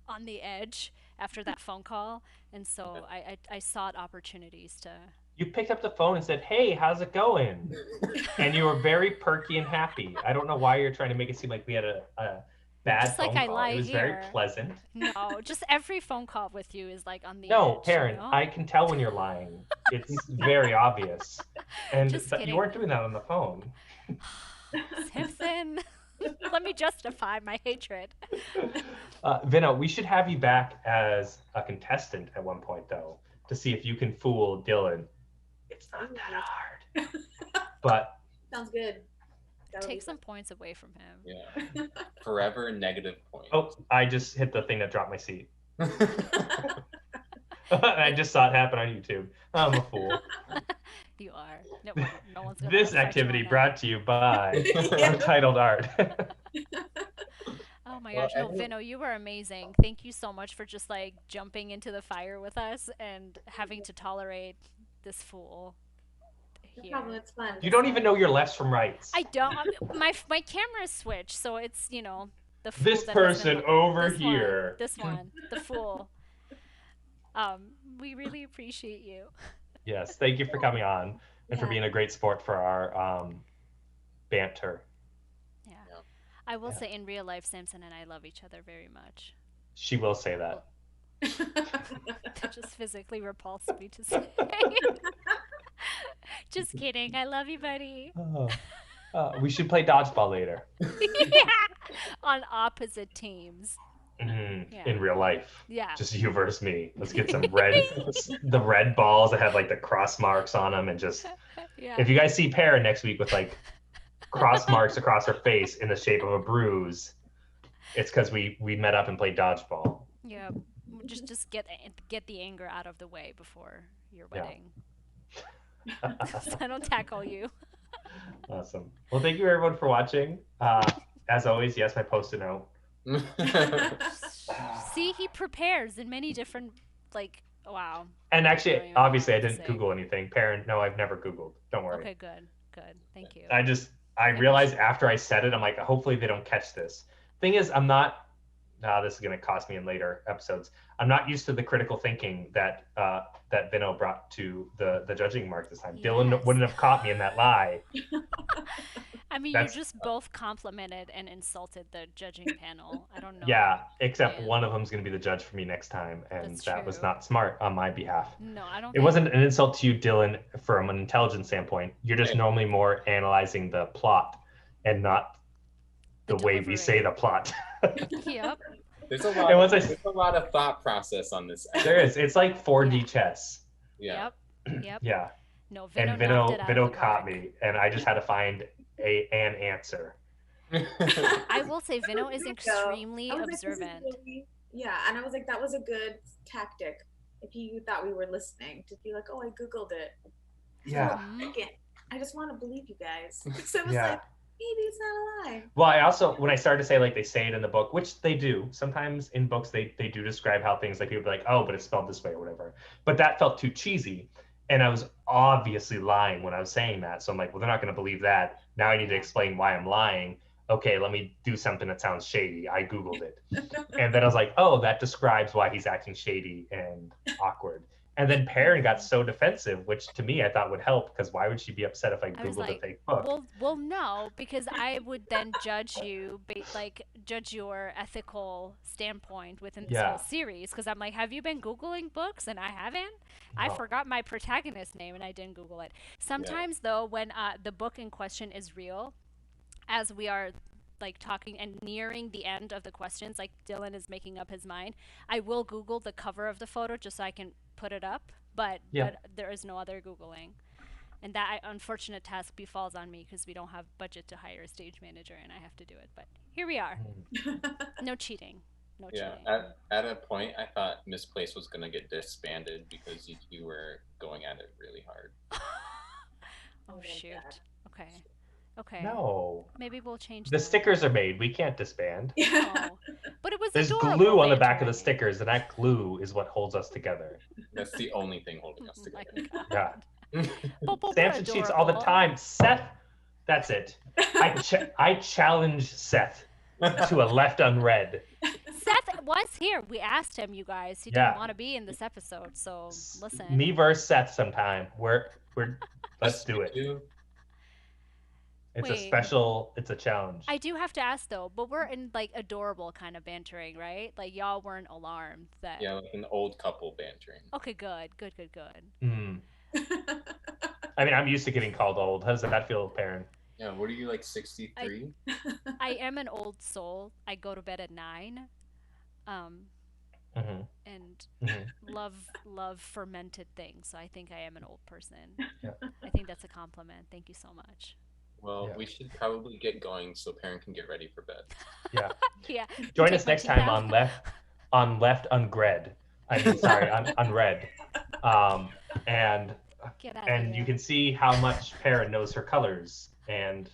on the edge after that phone call, and so I sought opportunities to. You picked up the phone and said, "Hey, how's it going?" And you were very perky and happy. I don't know why you're trying to make it seem like we had a bad Just like phone I call. lie It was here. very pleasant. No, just every phone call with you is like on the No, edge. Perrin, I can tell when you're lying. It's very obvious. And Just you kidding. weren't doing that on the phone. Samson, let me justify my hatred. Vino, we should have you back as a contestant at one point, though, to see if you can fool Dylan. It's not that hard. But Sounds good. That would Take be some points away from him. Yeah. Forever negative point. oh, I just hit the thing that dropped my seat. I just saw it happen on YouTube. I'm a fool. You are. No, no one's gonna This fight you activity on that. brought to you by Yeah. Untitled Art. Oh my Well, gosh, no, every- Vino, you were amazing. Thank you so much for just like jumping into the fire with us and having to tolerate this fool No here. problem. It's fun. You don't even know your lefts from rights. I don't. My camera is switched, so it's the fool This that has been person over this here. One, this one, the fool. We really appreciate you. Yes, thank you for coming on and for Yeah. being a great sport for our banter. Yeah. Yeah. I will Yeah. say in real life, Samson and I love each other very much. She will say that. That just physically repulsed me to say. Just kidding. I love you, buddy. We should play dodgeball later. Yeah. On opposite teams. Yeah. In real life. Yeah. Just you versus me. Let's get some the red balls that have like the cross marks on them, and just Yeah. if you guys see Perrin next week with like cross marks across her face in the shape of a bruise, it's because we met up and played dodgeball. Yeah. Just get the anger out of the way before your Yeah. wedding. So I don't tackle you. Awesome. Well, thank you everyone for watching. As always, yes, my post-it note. See, he prepares in many different wow. And I don't actually, even know obviously, I what to didn't say. Google anything. Perrin, no, I've never Googled. Don't worry. Okay, good. Thank you. I realized after I said it, I'm like, hopefully they don't catch this. Thing is, I'm not. This is going to cost me in later episodes. I'm not used to the critical thinking that Vino brought to the judging mark this time. Dylan Yes. wouldn't have caught me in that lie. I mean, That's- you just both complimented and insulted the judging panel. I don't know. Yeah, except Yeah. one of them's going to be the judge for me next time, and That's that was true. not smart on my behalf. No, I don't. It wasn't an insult to you, Dylan, from an intelligence standpoint. You're just Hey. normally more analyzing the plot and not the way we say the plot. Yep. There's a And once there's a lot of thought process on this. There is. It's like 4D Yeah. chess. Yeah. Yep. Yeah. No, Vino And knocked it out Vino of the caught park. me, and I just had to find an answer. I will say Vino is There you go. extremely I was like, this is observant. really- yeah, and I was like, that was a good tactic. If you thought we were listening, to be like, oh, I Googled it. Yeah. Second, I just want to believe you guys. So it was Yeah. like, maybe it's not a lie. Well, I also, when I started to say, like, they say it in the book, which they do, sometimes in books they do describe how things, like, people be like, oh, but it's spelled this way or whatever. But that felt too cheesy. And I was obviously lying when I was saying that. So I'm like, well, they're not going to believe that. Now I need to explain why I'm lying. Okay, let me do something that sounds shady. I Googled it. And then I was like, oh, that describes why he's acting shady and awkward. And then Perrin got so defensive, which to me I thought would help, because why would she be upset if I I was Googled like, a fake book? well, no, because I would then judge you, judge your ethical standpoint within this Yeah. whole series. Because I'm like, have you been Googling books? And I haven't. I No. forgot my protagonist's name and I didn't Google it. Sometimes, though, when the book in question is real, as we are like talking and nearing the end of the questions, like Dylan is making up his mind, I will Google the cover of the photo just so I can put it up. But there is no other Googling. And that unfortunate task befalls on me because we don't have budget to hire a stage manager and I have to do it. But here we are. No cheating. No Yeah. cheating. At a point, I thought Misplaced was gonna get disbanded because you were going at it really hard. Oh, shoot. Okay. Okay. No. Maybe we'll change The that. stickers are made. We can't disband. Oh. But it was There's adorable glue on the back of the bantering. stickers, and that glue is what holds us together. That's the only thing holding us Oh my together. God. Yeah. But we're Samson cheats all the adorable. time. Seth, that's it. I challenge Seth to a Left Unread. Seth was here. We asked him, you guys. He Yeah. didn't want to be in this episode, so listen. Me versus Seth sometime. Let's do it. It's a Wait. special. It's a challenge. I do have to ask though, but we're in like adorable kind of bantering, right? Like y'all weren't alarmed that. Yeah, like an old couple bantering. Okay, good. Mm. I mean, I'm used to getting called old. How does that feel, Perrin? Yeah, what are you, like 63? I am an old soul. I go to bed at 9. Mm-hmm. And Mm-hmm. love fermented things. So I think I am an old person. Yeah. I think that's a compliment. Thank you so much. Well, Yeah. we should probably get going so Perrin can get ready for bed. Yeah. Yeah. Join Take us my next teeth time out. on Left on Left Unread. I mean, sorry, unread. And Get out of you here. can see how much Perrin knows her colors and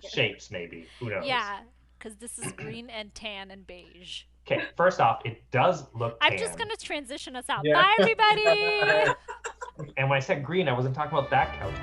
shapes, maybe. Who knows? Yeah, because this is green and tan and beige. Okay, first off, it does look tan. I'm just going to transition us out. Yeah. Bye, everybody. And when I said green, I wasn't talking about that couch.